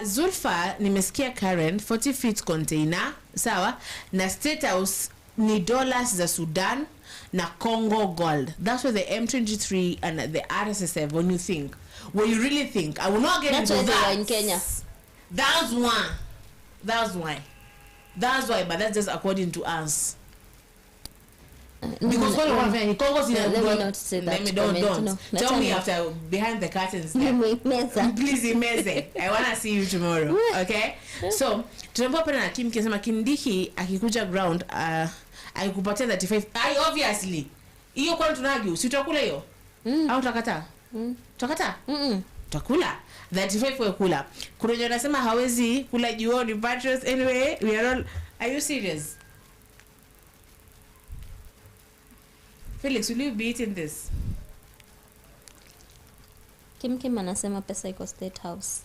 Speaker 1: Zulfa nimesikia Karen 40 feet container, sawa? Na State House ni dollars za Sudan na Congo gold. That's where the M23 and the RSS when you think. When you really think. I will not get into that.
Speaker 2: That's why they were in Kenya.
Speaker 1: That's why. But that's just according to us. Because what one thing Congo's in
Speaker 2: let me not say that.
Speaker 1: Let me don't. No, tell me after behind the curtains. Please imeze. I want to see you tomorrow. Okay? So, tunapopa na Kim kisema Kindiki akikuja ground akikupatia 35. Obviously. Hiyo kwa tunargue, si utakula hiyo? Au utakataa? Utakata? Utakula. 35 kwa kula. Kuna mmoja anasema hawezi kula jioni patrons. Anyway, we are all. Are you serious? Felix, will you be eating this?
Speaker 2: Kim anasema pesa iko State House.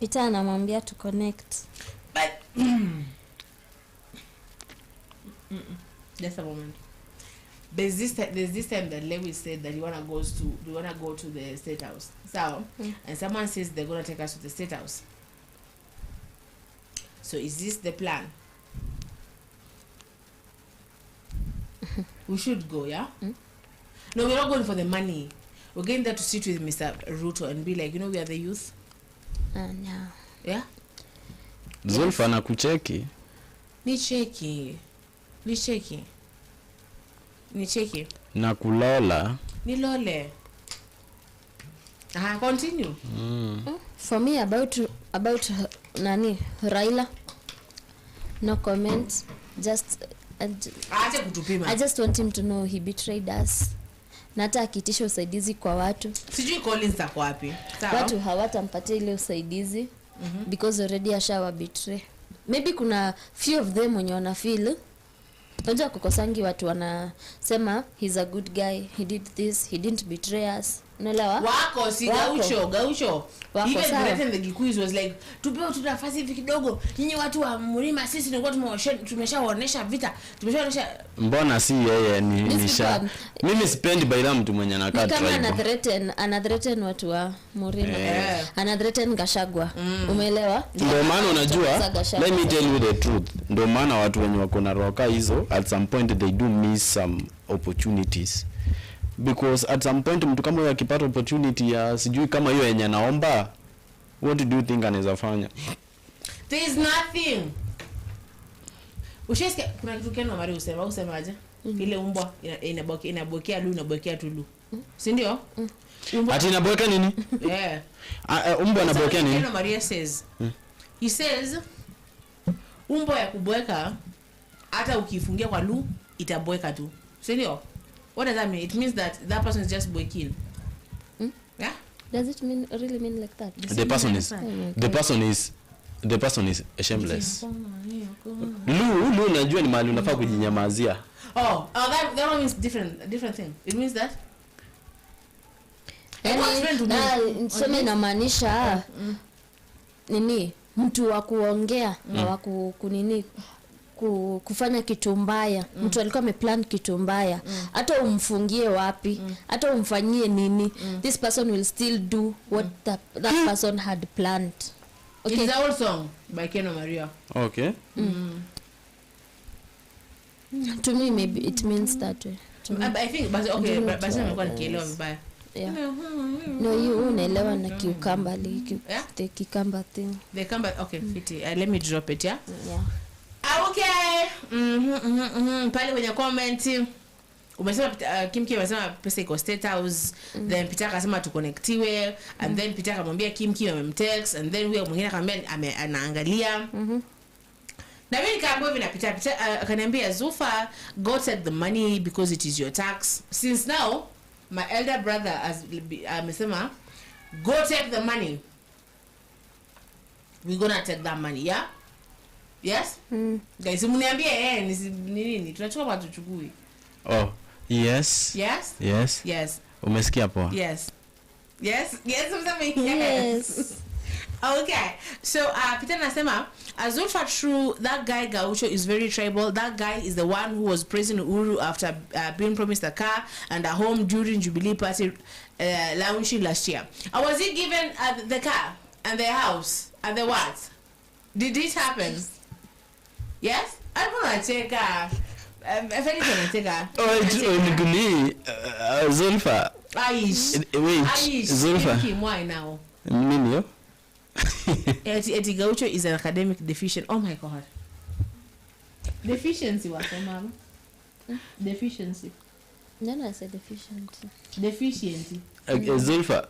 Speaker 2: Peter anamwambia to connect.
Speaker 1: But just a moment. There's this time that Lewis said that he wanna go to the State House. So, and someone says they're gonna take us to the State House. So is this the plan? We should go, yeah? No, we're not going for the money. We're going there to sit with Mr. Ruto and be like, you know, we are the youth.
Speaker 2: No.
Speaker 1: Yeah?
Speaker 3: Zulfa na kucheki.
Speaker 1: Ni cheki.
Speaker 3: Na kulola.
Speaker 1: Ni lole. Continue.
Speaker 2: For me about nani Raila, no comment. I just want him to know he betrayed us. Na hata akitisha usaidizi kwa watu.
Speaker 1: Sijui Collins ako wapi.
Speaker 2: Watu hawatampatia ile usaidizi because already ashawa betray. Maybe kuna few of them wenye wana feel unajua kukosangi watu wanasema he's a good guy, he did this, he didn't betray us. Unaelewa?
Speaker 1: Wako si gaucho. Even Britain the Gikuis was like tupewe tu nafasi hivi kidogo. Nyinyi watu wa Mlima sisi nilikuwa tumeshaonesha vita.
Speaker 3: Mbona si yeye ni sha. Mimi sipendi baila mtu mwenye anakaa tribe.
Speaker 2: Kama ana threaten watu wa Mlima. Ana threaten Gashagwa. Umeelewa?
Speaker 3: Ndio maana unajua, let me tell you the truth. Ndio maana watu wenye wako na roka hizo at some point they do miss some opportunities. Because at some point mtu kama yeye akipata opportunity ya sijui kama hiyo yenye naomba, what do you think anaweza fanya?
Speaker 1: There is nothing. Ushesikia kuna kitu kenu Mari usemaje? Ile umbwa inabokea tulu. Si ndio?
Speaker 3: Ati inabokea nini?
Speaker 1: Yeah.
Speaker 3: Umbwa anabokea nini?
Speaker 1: Kenu Maria says. He says umbwa ya kubweka hata ukifungia kwa lu itabweka tu. Si ndio? What does that mean? It means that person is just breaking. Yeah?
Speaker 2: Does it really mean like that?
Speaker 3: The person is the person is shameless. Lu unajua ni mahali unafaa kujinyamazia.
Speaker 1: That one means different thing. It means that
Speaker 2: niseme inamaanisha nini, mtu wa kuongea na wa kunini kufanya kitu mbaya. Mtu alikuwa ameplan kitu mbaya, hata umfungie wapi, hata umfanyie nini, this person will still do what that person had planned.
Speaker 1: Okay. It's our song by Keno Maria.
Speaker 3: Okay.
Speaker 2: To me maybe it means that way.
Speaker 1: I think but okay, but nimekuwa nikielewa vibaya.
Speaker 2: Yeah. No, you unaelewa na cucumber the cucumber thing.
Speaker 1: The cucumber, okay, fiti. Let me drop it, yeah?
Speaker 2: Yeah.
Speaker 1: Okay. Pale kwenye comment umesema Kimki amesema pesa iko State House, then Peter akasema tuconnectiwe, and then Peter akamwambia Kimki amemtext, and then huyo mwingine akamwambia anaangalia. Na mimi nikaambiwa hivi na Peter akaniambia Zufa, go take the money because it is your tax. Since now my elder brother amesema go take the money, we gonna take that money, yeah? Yes? Guys, mniambie nini tunachukua watu chukui.
Speaker 3: Oh, yes.
Speaker 1: Yes?
Speaker 3: Yes.
Speaker 1: Yes.
Speaker 3: Umesikia poa?
Speaker 1: Yes. Yes. Yes, yes. Okay. So Peter nasema Zulfa, true, that guy Gaucho is very tribal. That guy is the one who was praising Uhuru after being promised a car and a home during Jubilee Party launching last year. Was he given the car and the house and the what? Did it happen? Yes? I don't want to take
Speaker 3: Zulfa.
Speaker 1: Aish.
Speaker 3: Zulfa.
Speaker 1: Why now?
Speaker 3: Minio.
Speaker 1: Eti Gaucho is an academic deficient. Oh my God. Deficiency was mama. Deficiency.
Speaker 2: No, I said deficiency.
Speaker 1: Deficiency.
Speaker 3: Zulfa,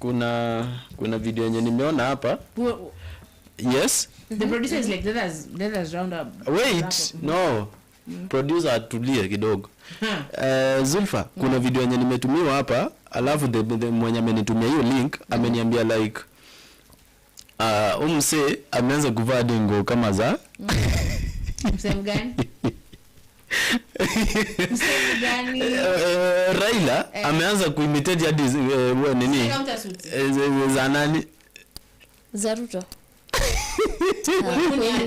Speaker 3: kuna video yenye nimeona hapa. Yes.
Speaker 1: The producer is like, let us round up.
Speaker 3: Wait, no. Producer atulie kidogo. Zulfa, kuna video yenye nimetumiwa hapa, alafu the mwenye amenitumia hiyo link ameniambia like umse ameanza kuvaa dingo kama za
Speaker 1: msemo gani?
Speaker 3: Raila ameanza kuimitate hadi nini? Za nani?
Speaker 2: Za Ruto.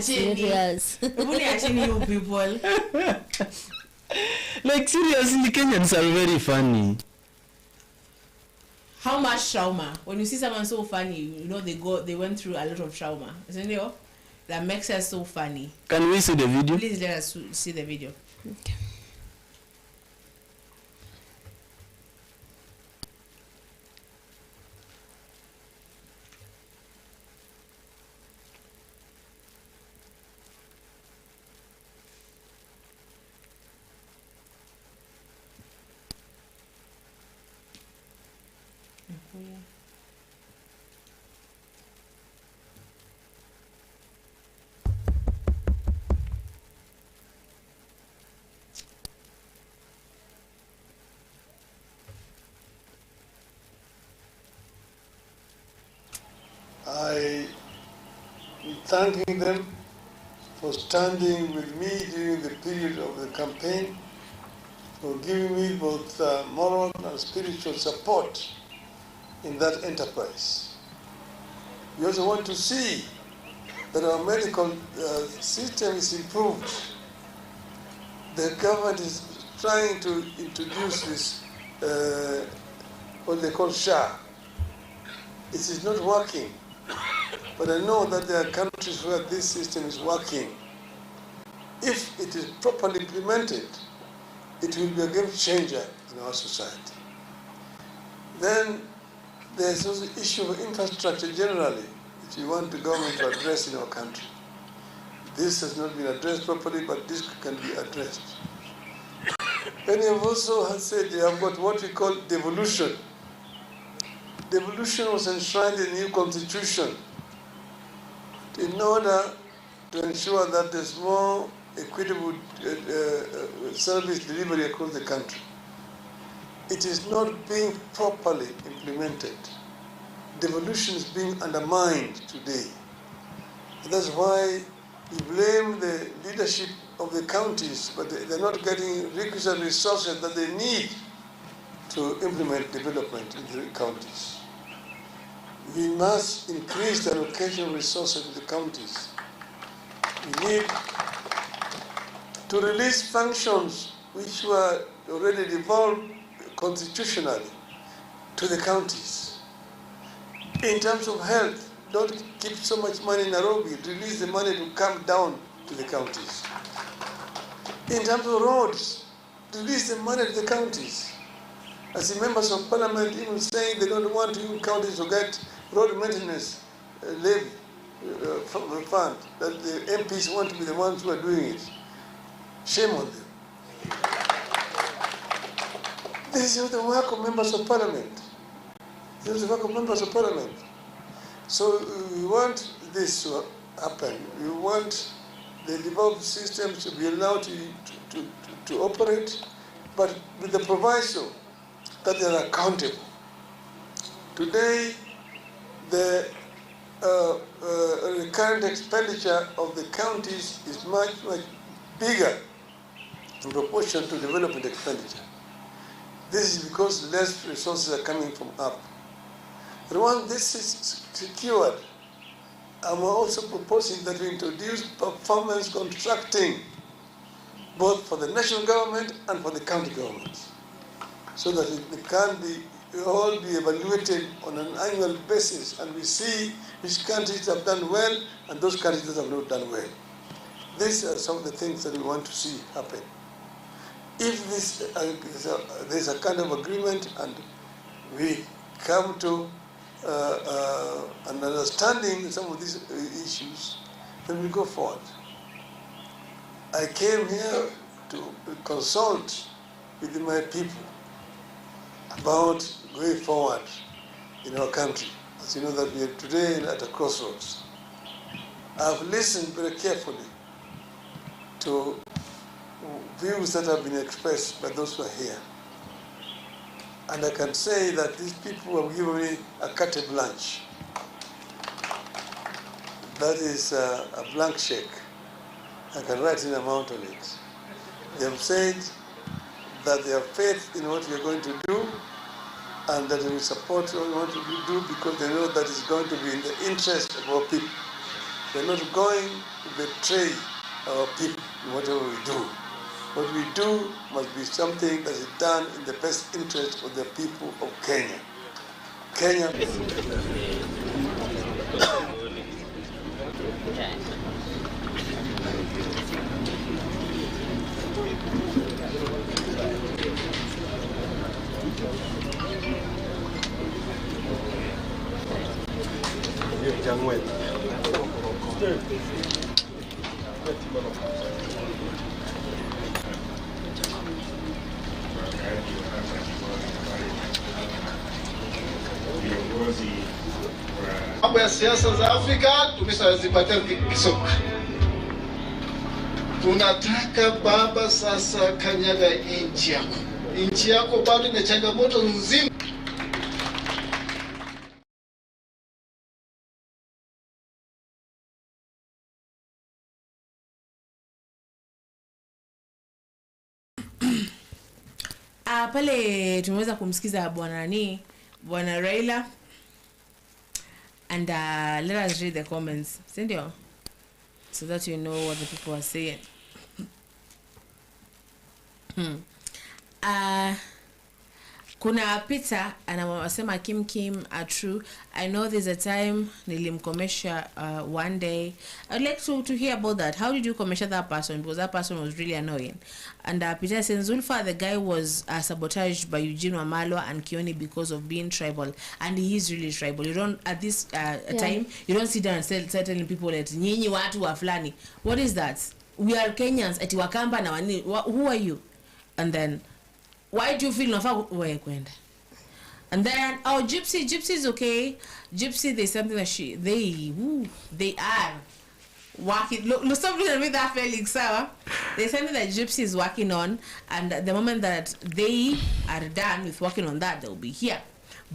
Speaker 1: Serious. You people.
Speaker 3: Like seriously, Kenyans are very funny.
Speaker 1: How much trauma? When you see someone so funny, you know they went through a lot of trauma. Isn't it? That makes us so funny.
Speaker 3: Can we see the video?
Speaker 1: Please let us see the video.
Speaker 2: Okay.
Speaker 4: I am thanking them for standing with me during the period of the campaign, for giving me both moral and spiritual support in that enterprise. We also want to see that our medical system is improved. The government is trying to introduce this, what they call SHA. It is not working. But I know that there are countries where this system is working. If it is properly implemented, it will be a game changer in our society. Then there's also the issue of infrastructure generally, which we want the government to address in our country. This has not been addressed properly, but this can be addressed. Then you have also said they have got what we call devolution. Devolution was enshrined in the new constitution in order to ensure that there's more equitable service delivery across the country. It is not being properly implemented. Devolution is being undermined today. That's why we blame the leadership of the counties, but they're not getting requisite resources that they need to implement development in the counties. We must increase the allocation of resources to the counties. We need to release functions which were already devolved constitutionally to the counties. In terms of health, don't keep so much money in Nairobi. Release the money to come down to the counties. In terms of roads, release the money to the counties. As the members of parliament even saying they don't want you counties to get road maintenance levy from the fund, that the MPs want to be the ones who are doing it. Shame on them. This is the work of members of parliament. This is the work of members of parliament. So we want this to happen. We want the devolved systems to be allowed to operate, but with the proviso that they are accountable. Today, the current expenditure of the counties is much bigger in proportion to development expenditure. This is because less resources are coming from up. But once this is secured, I'm also proposing that we introduce performance contracting, both for the national government and for the county governments, so that it can be all be evaluated on an annual basis, and we see which countries have done well and those countries that have not done well. These are some of the things that we want to see happen. If this, there's a kind of agreement and we come to an understanding of some of these issues, then we go forward. I came here to consult with my people about going forward in our country. As you know that we are today at a crossroads. I've listened very carefully to views that have been expressed by those who are here. And I can say that these people have given me a carte blanche. That is a blank check. I can write an amount on it. They have said that they have faith in what we are going to do, and that they will support what we want to do because they know that it's going to be in the interest of our people. They're not going to betray our people in whatever we do. What we do must be something that is done in the best interest of the people of Kenya. Kenya.
Speaker 5: Mambo ya siasa za Afrika tumeshazipatia kisoka. Tunataka baba sasa kanyaga nchi yako. Nchi yako bado ina changamoto nzima.
Speaker 1: Pale tumeweza kumsikiza bwana Raila, and let us read the comments, sindio, so that you know what the people are saying. Kuna Peter anasema Kim are true. I know there's a time nilimkomesha one day. I'd like to hear about that. How did you commission that person? Because that person was really annoying. And Peter says Zulfa, the guy was sabotaged by Eugene Wamalwa and Kioni because of being tribal, and he is really tribal. You don't at this time you don't sit down and telling people that nyinyi watu wa fulani. What is that? We are Kenyans. Ati Wakamba na wani. Who are you? And then why do you feel nafa kwenda? And then Gypsy is okay. Gypsy, there's something that they are working. Look, stop looking at me that Felix, sir. There's something that Gypsy is working on, and the moment that they are done with working on that, they'll be here.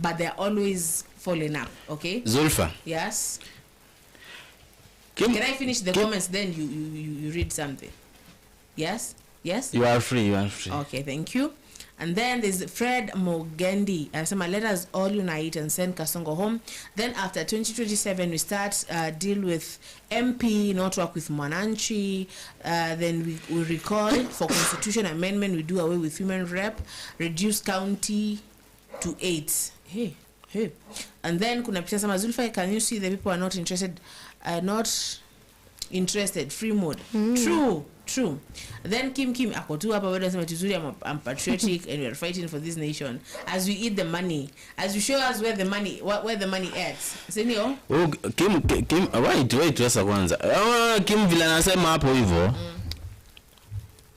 Speaker 1: But they're always following up, okay?
Speaker 3: Zulfa.
Speaker 1: Yes.
Speaker 3: Kim,
Speaker 1: can I finish the comments, then you read something? Yes?
Speaker 3: You are free.
Speaker 1: Okay, thank you. And then there's Fred Mogendi. Let us all unite and send Kasongo home. Then after 2027, we start deal with MP, not work with Mwananchi. Then we recall for constitution amendment. We do away with women rep, reduce county to 8. Hey. And then kuna picha sama Zulfa, can you see the people are not interested? Free mode. True. Then Kim akotu hapa bado anasema tuzuri, I'm patriotic and we are fighting for this nation as we eat the money, as you show us where the money adds. Senio?
Speaker 3: Oh, Kim wait sasa kwanza. Kim vile anasema hapo hivyo.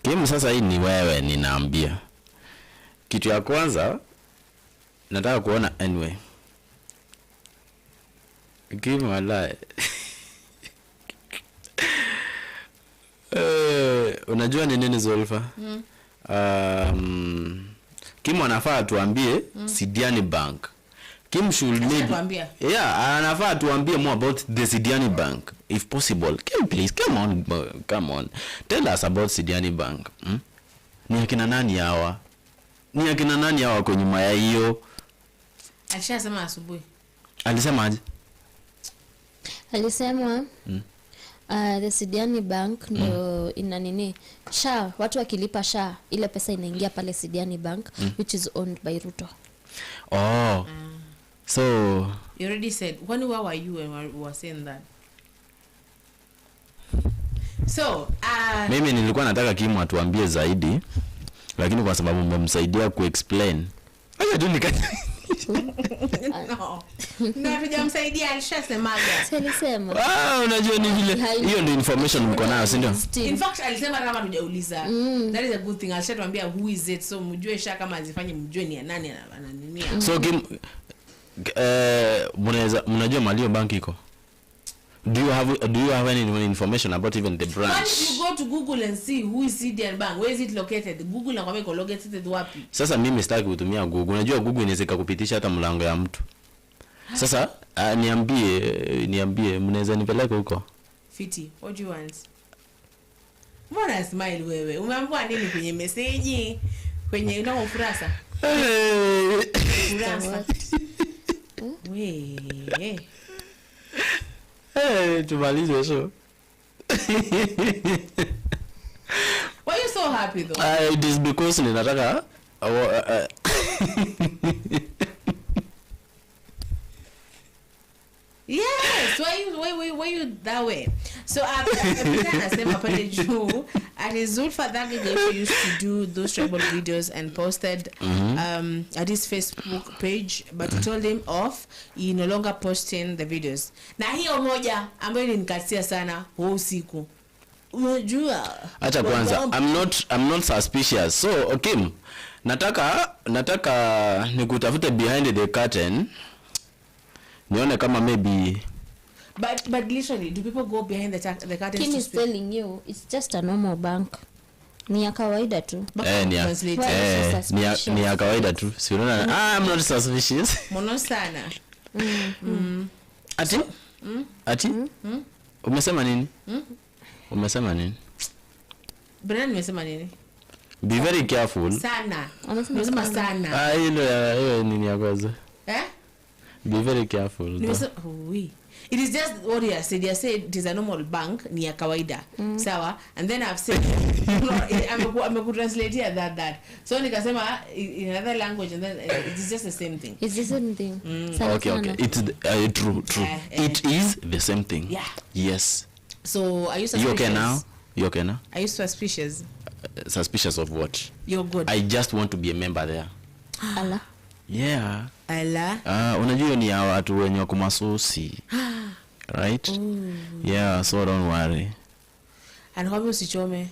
Speaker 3: Kim sasa hii ni wewe ninaambia. Kitu ya kwanza nataka kuona anyway. Kim wala. Unajua ni nini Zulfa? Kim anafaa tuambie Sidiani Bank. Kim should maybe anafaa tuambie more about the Sidiani Bank if possible. Kim, please come on. Tell us about Sidiani Bank. Ni akina nani hawa? Kwa nyuma ya hiyo?
Speaker 1: Alishasema asubuhi.
Speaker 3: Alisemaje?
Speaker 2: Alisema the Sidiani Bank ndo ina nini SHA, watu wakilipa SHA ile pesa inaingia pale Sidiani Bank which is owned by Ruto.
Speaker 3: So
Speaker 1: you already said, when were you and we were saying that? So
Speaker 3: mimi nilikuwa nataka Kim atuambie zaidi, lakini kwa sababu mmemsaidia kuexplain acha tu
Speaker 1: no tujamsaidia, alishasemaga.
Speaker 2: Alisema
Speaker 3: unajua ni vile hiyo ndio information mko nayo, si ndio?
Speaker 1: In fact alisema kama tujauliza. That is a good thing. Alishatuambia who is it, so mjue SHA kama azifanye mjue ni nani ananimia.
Speaker 3: So Kim mnajua Malio Bank iko? Do you have any information about even the branch?
Speaker 1: Why don't you go to Google and see who is Sidian Bank? Where is it located? Google na kwambia iko located wapi?
Speaker 3: Sasa mimi sitaki kutumia Google. Unajua Google inaweza kukupitisha hata mlango ya mtu. Sasa niambie mnaweza nipeleka huko?
Speaker 1: Fiti, what do you want? Mbona smile wewe? Umeambiwa nini kwenye message? Kwenye ukurasa? Ukurasa. Wewe.
Speaker 3: Tumalize show.
Speaker 1: Why are you so happy though?
Speaker 3: It is because ninataka
Speaker 1: yes, why you that way? So anasema pale juu at Zulfa that guy used to do those tribal videos and posted at his Facebook page, but we told him off, he no longer posting the videos. Na hiyo moja ambayo ilinikatia sana usiku. Unajua
Speaker 3: acha kwanza, I'm not suspicious. So okay, nataka nikutafute behind the curtain nione kama maybe
Speaker 1: but literally do people go behind the curtain?
Speaker 2: Kim is telling you it's just a normal bank. Ni ya kawaida tu.
Speaker 3: Ni ya kawaida tu. Si unaona? I'm not suspicious.
Speaker 1: Mono sana.
Speaker 3: Ati? Umesema nini? Umesema nini?
Speaker 1: Bwana nimesema nini?
Speaker 3: Be very careful.
Speaker 1: Sana. Umesema sana.
Speaker 3: Hiyo nini ya kwanza? Be very careful.
Speaker 1: It is just what he said. He said it is a normal bank, ni ya kawaida. Sawa? And then I've said I'm translate here that. So nikasema in another language, and then it's just the same thing.
Speaker 2: It's the same thing.
Speaker 3: Okay. It's true. It is the same thing.
Speaker 1: Yeah.
Speaker 3: Yes.
Speaker 1: So are you suspicious?
Speaker 3: You okay now?
Speaker 1: Are you suspicious?
Speaker 3: Suspicious of what?
Speaker 1: You're good.
Speaker 3: I just want to be a member there.
Speaker 2: Allah.
Speaker 3: Yeah.
Speaker 1: Allah.
Speaker 3: Unajua ni ya watu wenye wako masusi. Right? Yeah, so don't worry.
Speaker 1: And how usichome?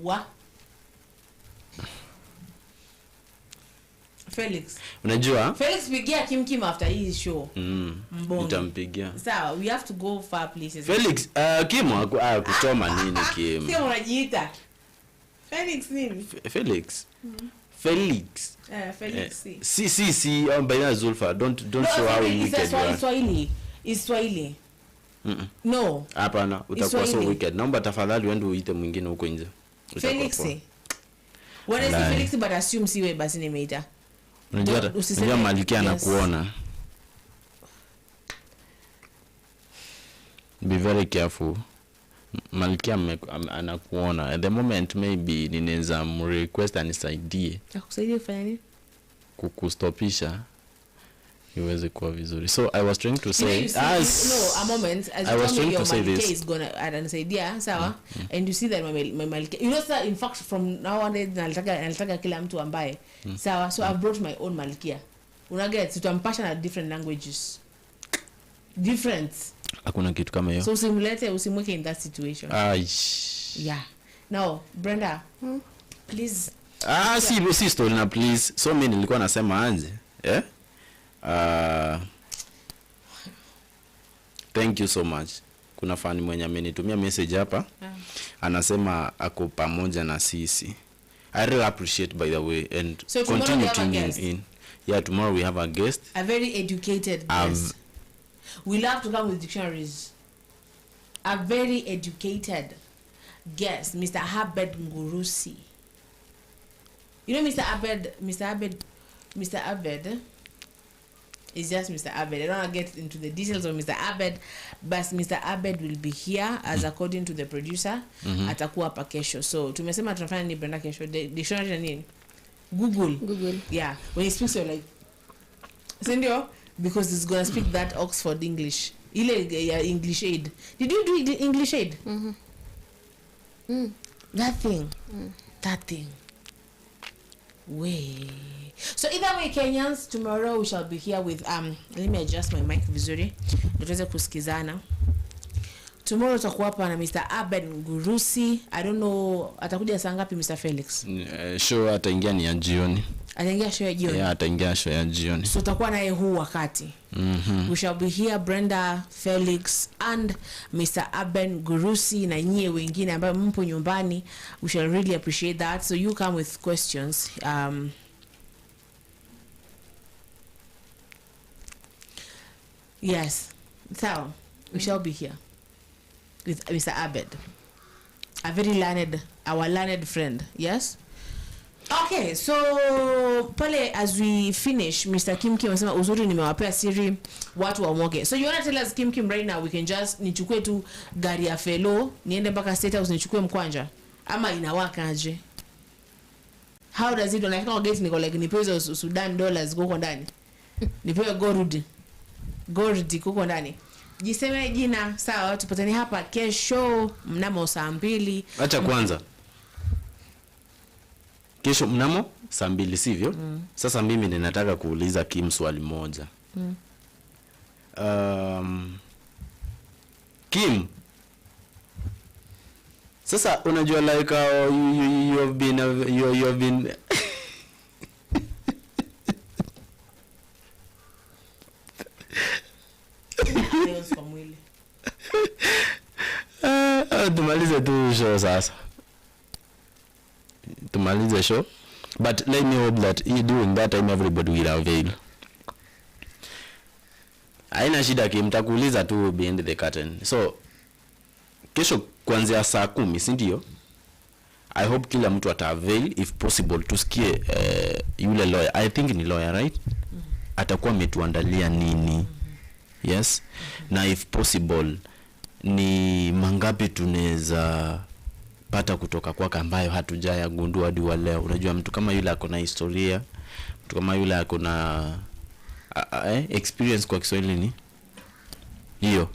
Speaker 1: Wa. Felix.
Speaker 3: Unajua?
Speaker 1: Felix pigia Kim after his show.
Speaker 3: Nitampigia.
Speaker 1: Sawa, we have to go far places.
Speaker 3: Felix, Kim kuchoma nini Kim?
Speaker 1: Sio unajiita. Felix nini?
Speaker 3: Felix. Felix.
Speaker 1: Felix.
Speaker 3: Si by Zulfa. Don't show how wicked you are.
Speaker 1: Swahili. Is Swahili. No.
Speaker 3: Hapana, utakuwa so wicked. Naomba tafadhali uende uite mwingine huko nje.
Speaker 1: Felix. When I say Felix but assume siwe basi nimeita.
Speaker 3: Unajua Malkia anakuona. Be very careful. Malkia anakuona. At the moment maybe ninaweza request anisaidie.
Speaker 1: Akusaidie kufanya nini?
Speaker 3: Kukustopisha iweze kuwa vizuri. So I was trying to say
Speaker 1: a moment as I was trying to say this is gonna ananisaidia sawa and you see that my Malkia, you know sir, in fact from now on nataka kila mtu ambaye sawa, so I've brought my own Malkia. Unaget tutampasha na different languages. Different.
Speaker 3: Hakuna kitu kama hiyo.
Speaker 1: So usimweke in that situation. Yeah. Now, Brenda, please.
Speaker 3: Si story na please. So mimi nilikuwa nasema anje. Thank you so much. Kuna fani mwenye amenitumia message hapa. Anasema ako pamoja na sisi. I really appreciate by the way and
Speaker 1: so
Speaker 3: continue tuning in. Yeah, tomorrow we have a guest.
Speaker 1: A very educated guest. We love to come with dictionaries. A very educated guest, Mr. Abed Ngurusi. You know Mr. Abed is just Mr. Abed. I don't want to get into the details of Mr. Abed, but Mr. Abed will be here as according to the producer. Atakuwa hapa kesho. So tumesema tunafanya ni Brenda kesho. Dictionary nini? Google. Yeah. When he speaks you're like Sindio? Because it's gonna speak that Oxford English. English aid. Did you do English aid? That thing. Way. So either way, Kenyans, tomorrow we shall be here with let me adjust my mic vizuri. Tuweze kusikizana. Tomorrow tutakuwa hapa na Mr. Abed Ngurusi. I don't know atakuja saa ngapi Mr. Felix?
Speaker 3: Show ataingia ni ya jioni.
Speaker 1: Ataingia show ya jioni.
Speaker 3: Yeah, ataingia show ya jioni.
Speaker 1: So tutakuwa naye huu wakati. We shall be here, Brenda, Felix and Mr. Abed Ngurusi na nyie wengine ambao mpo nyumbani. We shall really appreciate that. So you come with questions. Yes. So we shall be here with Mr. Abed, a very learned friend. Yes. Okay, so pale as we finish, Mr. Kim amesema uzuri nimewapea siri watu wamoge. So you want to tell us Kim right now we can just nichukue tu gari ya Felo niende mpaka State House nichukue mkwanja ama inawaka aje? How does it unafika kwa gate niko like nipewe Sudan dollars huko ndani. Nipewe gold huko ndani. Jiseme jina sawa, tupatane hapa kesho mnamo saa 2.
Speaker 3: Acha kwanza. Kesho mnamo saa 2 sivyo? Sasa mimi ninataka kuuliza Kim swali moja. Kim, sasa unajua like you have been tumalize tu show sasa. Tumalize show. But let me hope that during that time everybody will avail. Haina shida Kim, takuuliza tu behind the curtain. So kesho kuanzia saa 10, si ndio? I hope kila mtu ataavail if possible tusikie yule lawyer. I think ni lawyer, right? Atakuwa ametuandalia nini? Yes. Na if possible ni mangapi tunaweza pata kutoka kwake ambayo hatujayagundua hadi wa leo. Unajua mtu kama yule ako na historia, mtu kama yule ako na experience kwa Kiswahili ni hiyo.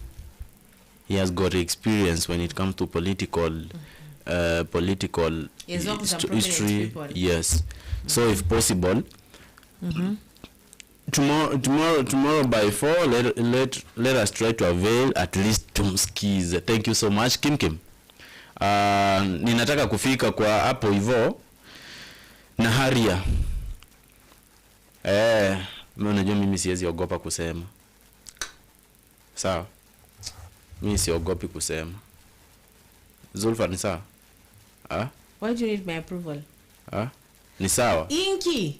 Speaker 3: He has got experience when it comes to political history. Yes. So if possible tomorrow by 4 let us try to avail at least tumskize. Thank you so much Kim. Ninataka kufika kwa hapo hivyo na haria. Unajua mimi siwezi ogopa kusema. Sawa? Mimi siogopi kusema. Zulfa ni sawa?
Speaker 1: Why do you need my approval?
Speaker 3: Ni sawa?
Speaker 1: Inki.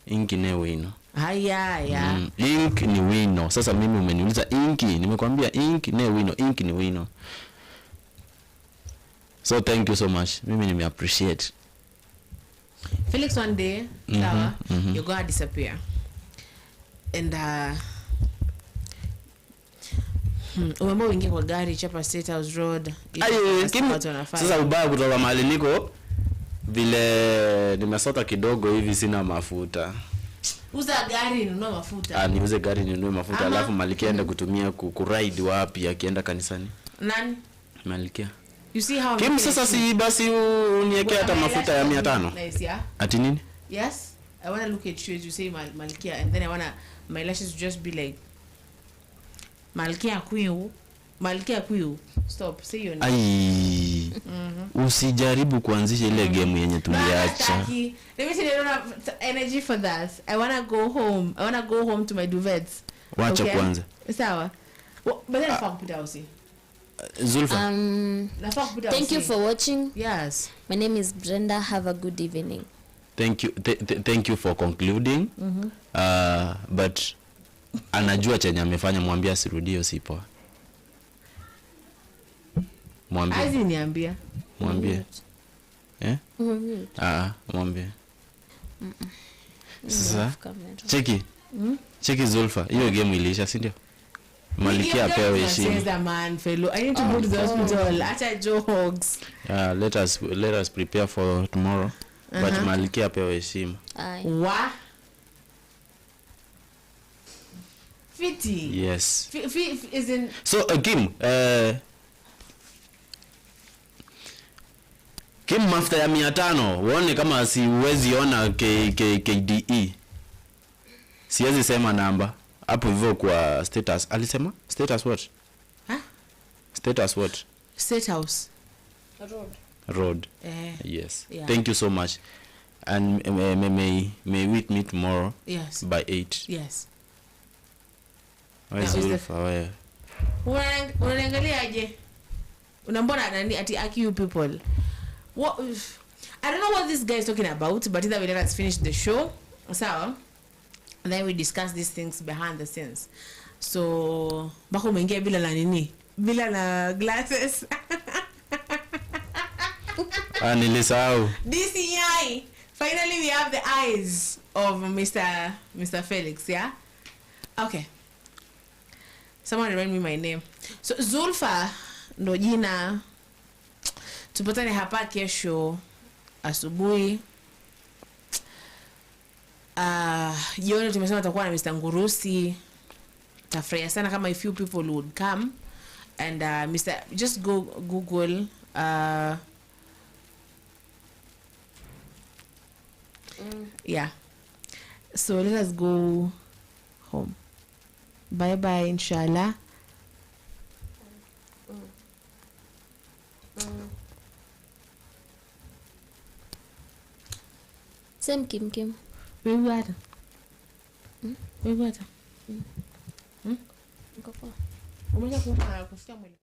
Speaker 3: Inki ne wino.
Speaker 1: Haya.
Speaker 3: Ink ni wino. Sasa mimi umeniuliza inki, nimekwambia ink ni wino, ink ni wino. So thank you so much. Mimi nime appreciate.
Speaker 1: Felix, one day, you're gonna disappear. And umemba wingi kwa gari chapa State House Road.
Speaker 3: Sasa ubaya kutoka mahali niko vile nimesota kidogo hivi sina mafuta.
Speaker 1: Uza gari nunua mafuta.
Speaker 3: Niuze gari ninunue mafuta alafu Malikia aende kutumia kuride wapi akienda kanisani?
Speaker 1: Nani?
Speaker 3: Malikia.
Speaker 1: You see how
Speaker 3: Kim sasa si basi uniweke hata mafuta ya 500.
Speaker 1: Nice, yeah?
Speaker 3: Ati nini?
Speaker 1: Yes. I want to look at you as you say Malikia, and then I want my lashes to just be like Malikia Kuyu. Stop. Say your name.
Speaker 3: Ai. Usijaribu kuanzisha ile game yenye tuliacha.
Speaker 1: Let me say I don't have energy for that. I want to go home. I want to go home to my duvets.
Speaker 3: Wacha kwanza.
Speaker 1: Sawa. But then fuck put out.
Speaker 3: Zulfa.
Speaker 2: Thank you for watching.
Speaker 1: Yes.
Speaker 2: My name is Brenda. Have a good evening.
Speaker 3: Thank you. Thank you for concluding. But anajua chenye amefanya, mwambie asirudie usipo. Mwambie.
Speaker 1: Azi niambia.
Speaker 3: Mwambie. Mwambie. Sasa cheki Zulfa. Hiyo game iliisha, si ndio? Malikia apewe heshima.
Speaker 1: Man fellow. I need to go to the hospital. Acha jokes.
Speaker 3: Let us prepare for tomorrow. But Malikia apewe heshima.
Speaker 1: Wa? Fiti.
Speaker 3: Yes.
Speaker 1: Is in.
Speaker 3: So Kim, Kim mafuta ya 500 uone kama siwezi ona KDE. Siwezi sema namba. Hapo hivyo kwa status. Alisema? Status what? Status what?
Speaker 1: State House
Speaker 3: Road. Yes.
Speaker 1: Yeah.
Speaker 3: Thank you so much. And may we meet tomorrow?
Speaker 1: Yes.
Speaker 3: By 8.
Speaker 1: Yes. Unaangalia aje? Unambona nani ati aki you people? What? I don't know what this guy is talking about, but either way, let us finish the show. So, and then we discuss these things behind the scenes. So, bako mengia bila la nini? Bila la glasses.
Speaker 3: Nilisahau.
Speaker 1: DCI. Finally, we have the eyes of Mr. Felix, yeah? Okay. Someone remind me my name. So, Zulfa ndo jina. Tupatane hapa kesho asubuhi. Jioni tumesema tutakuwa na Mr. Ngurusi. Tafurahia sana kama a few people would come. And just go Google yeah. So let us go home. Bye bye, inshallah.
Speaker 2: Same Kim.
Speaker 1: We got.
Speaker 2: Ngoko.
Speaker 1: Umesha kusikia mwili.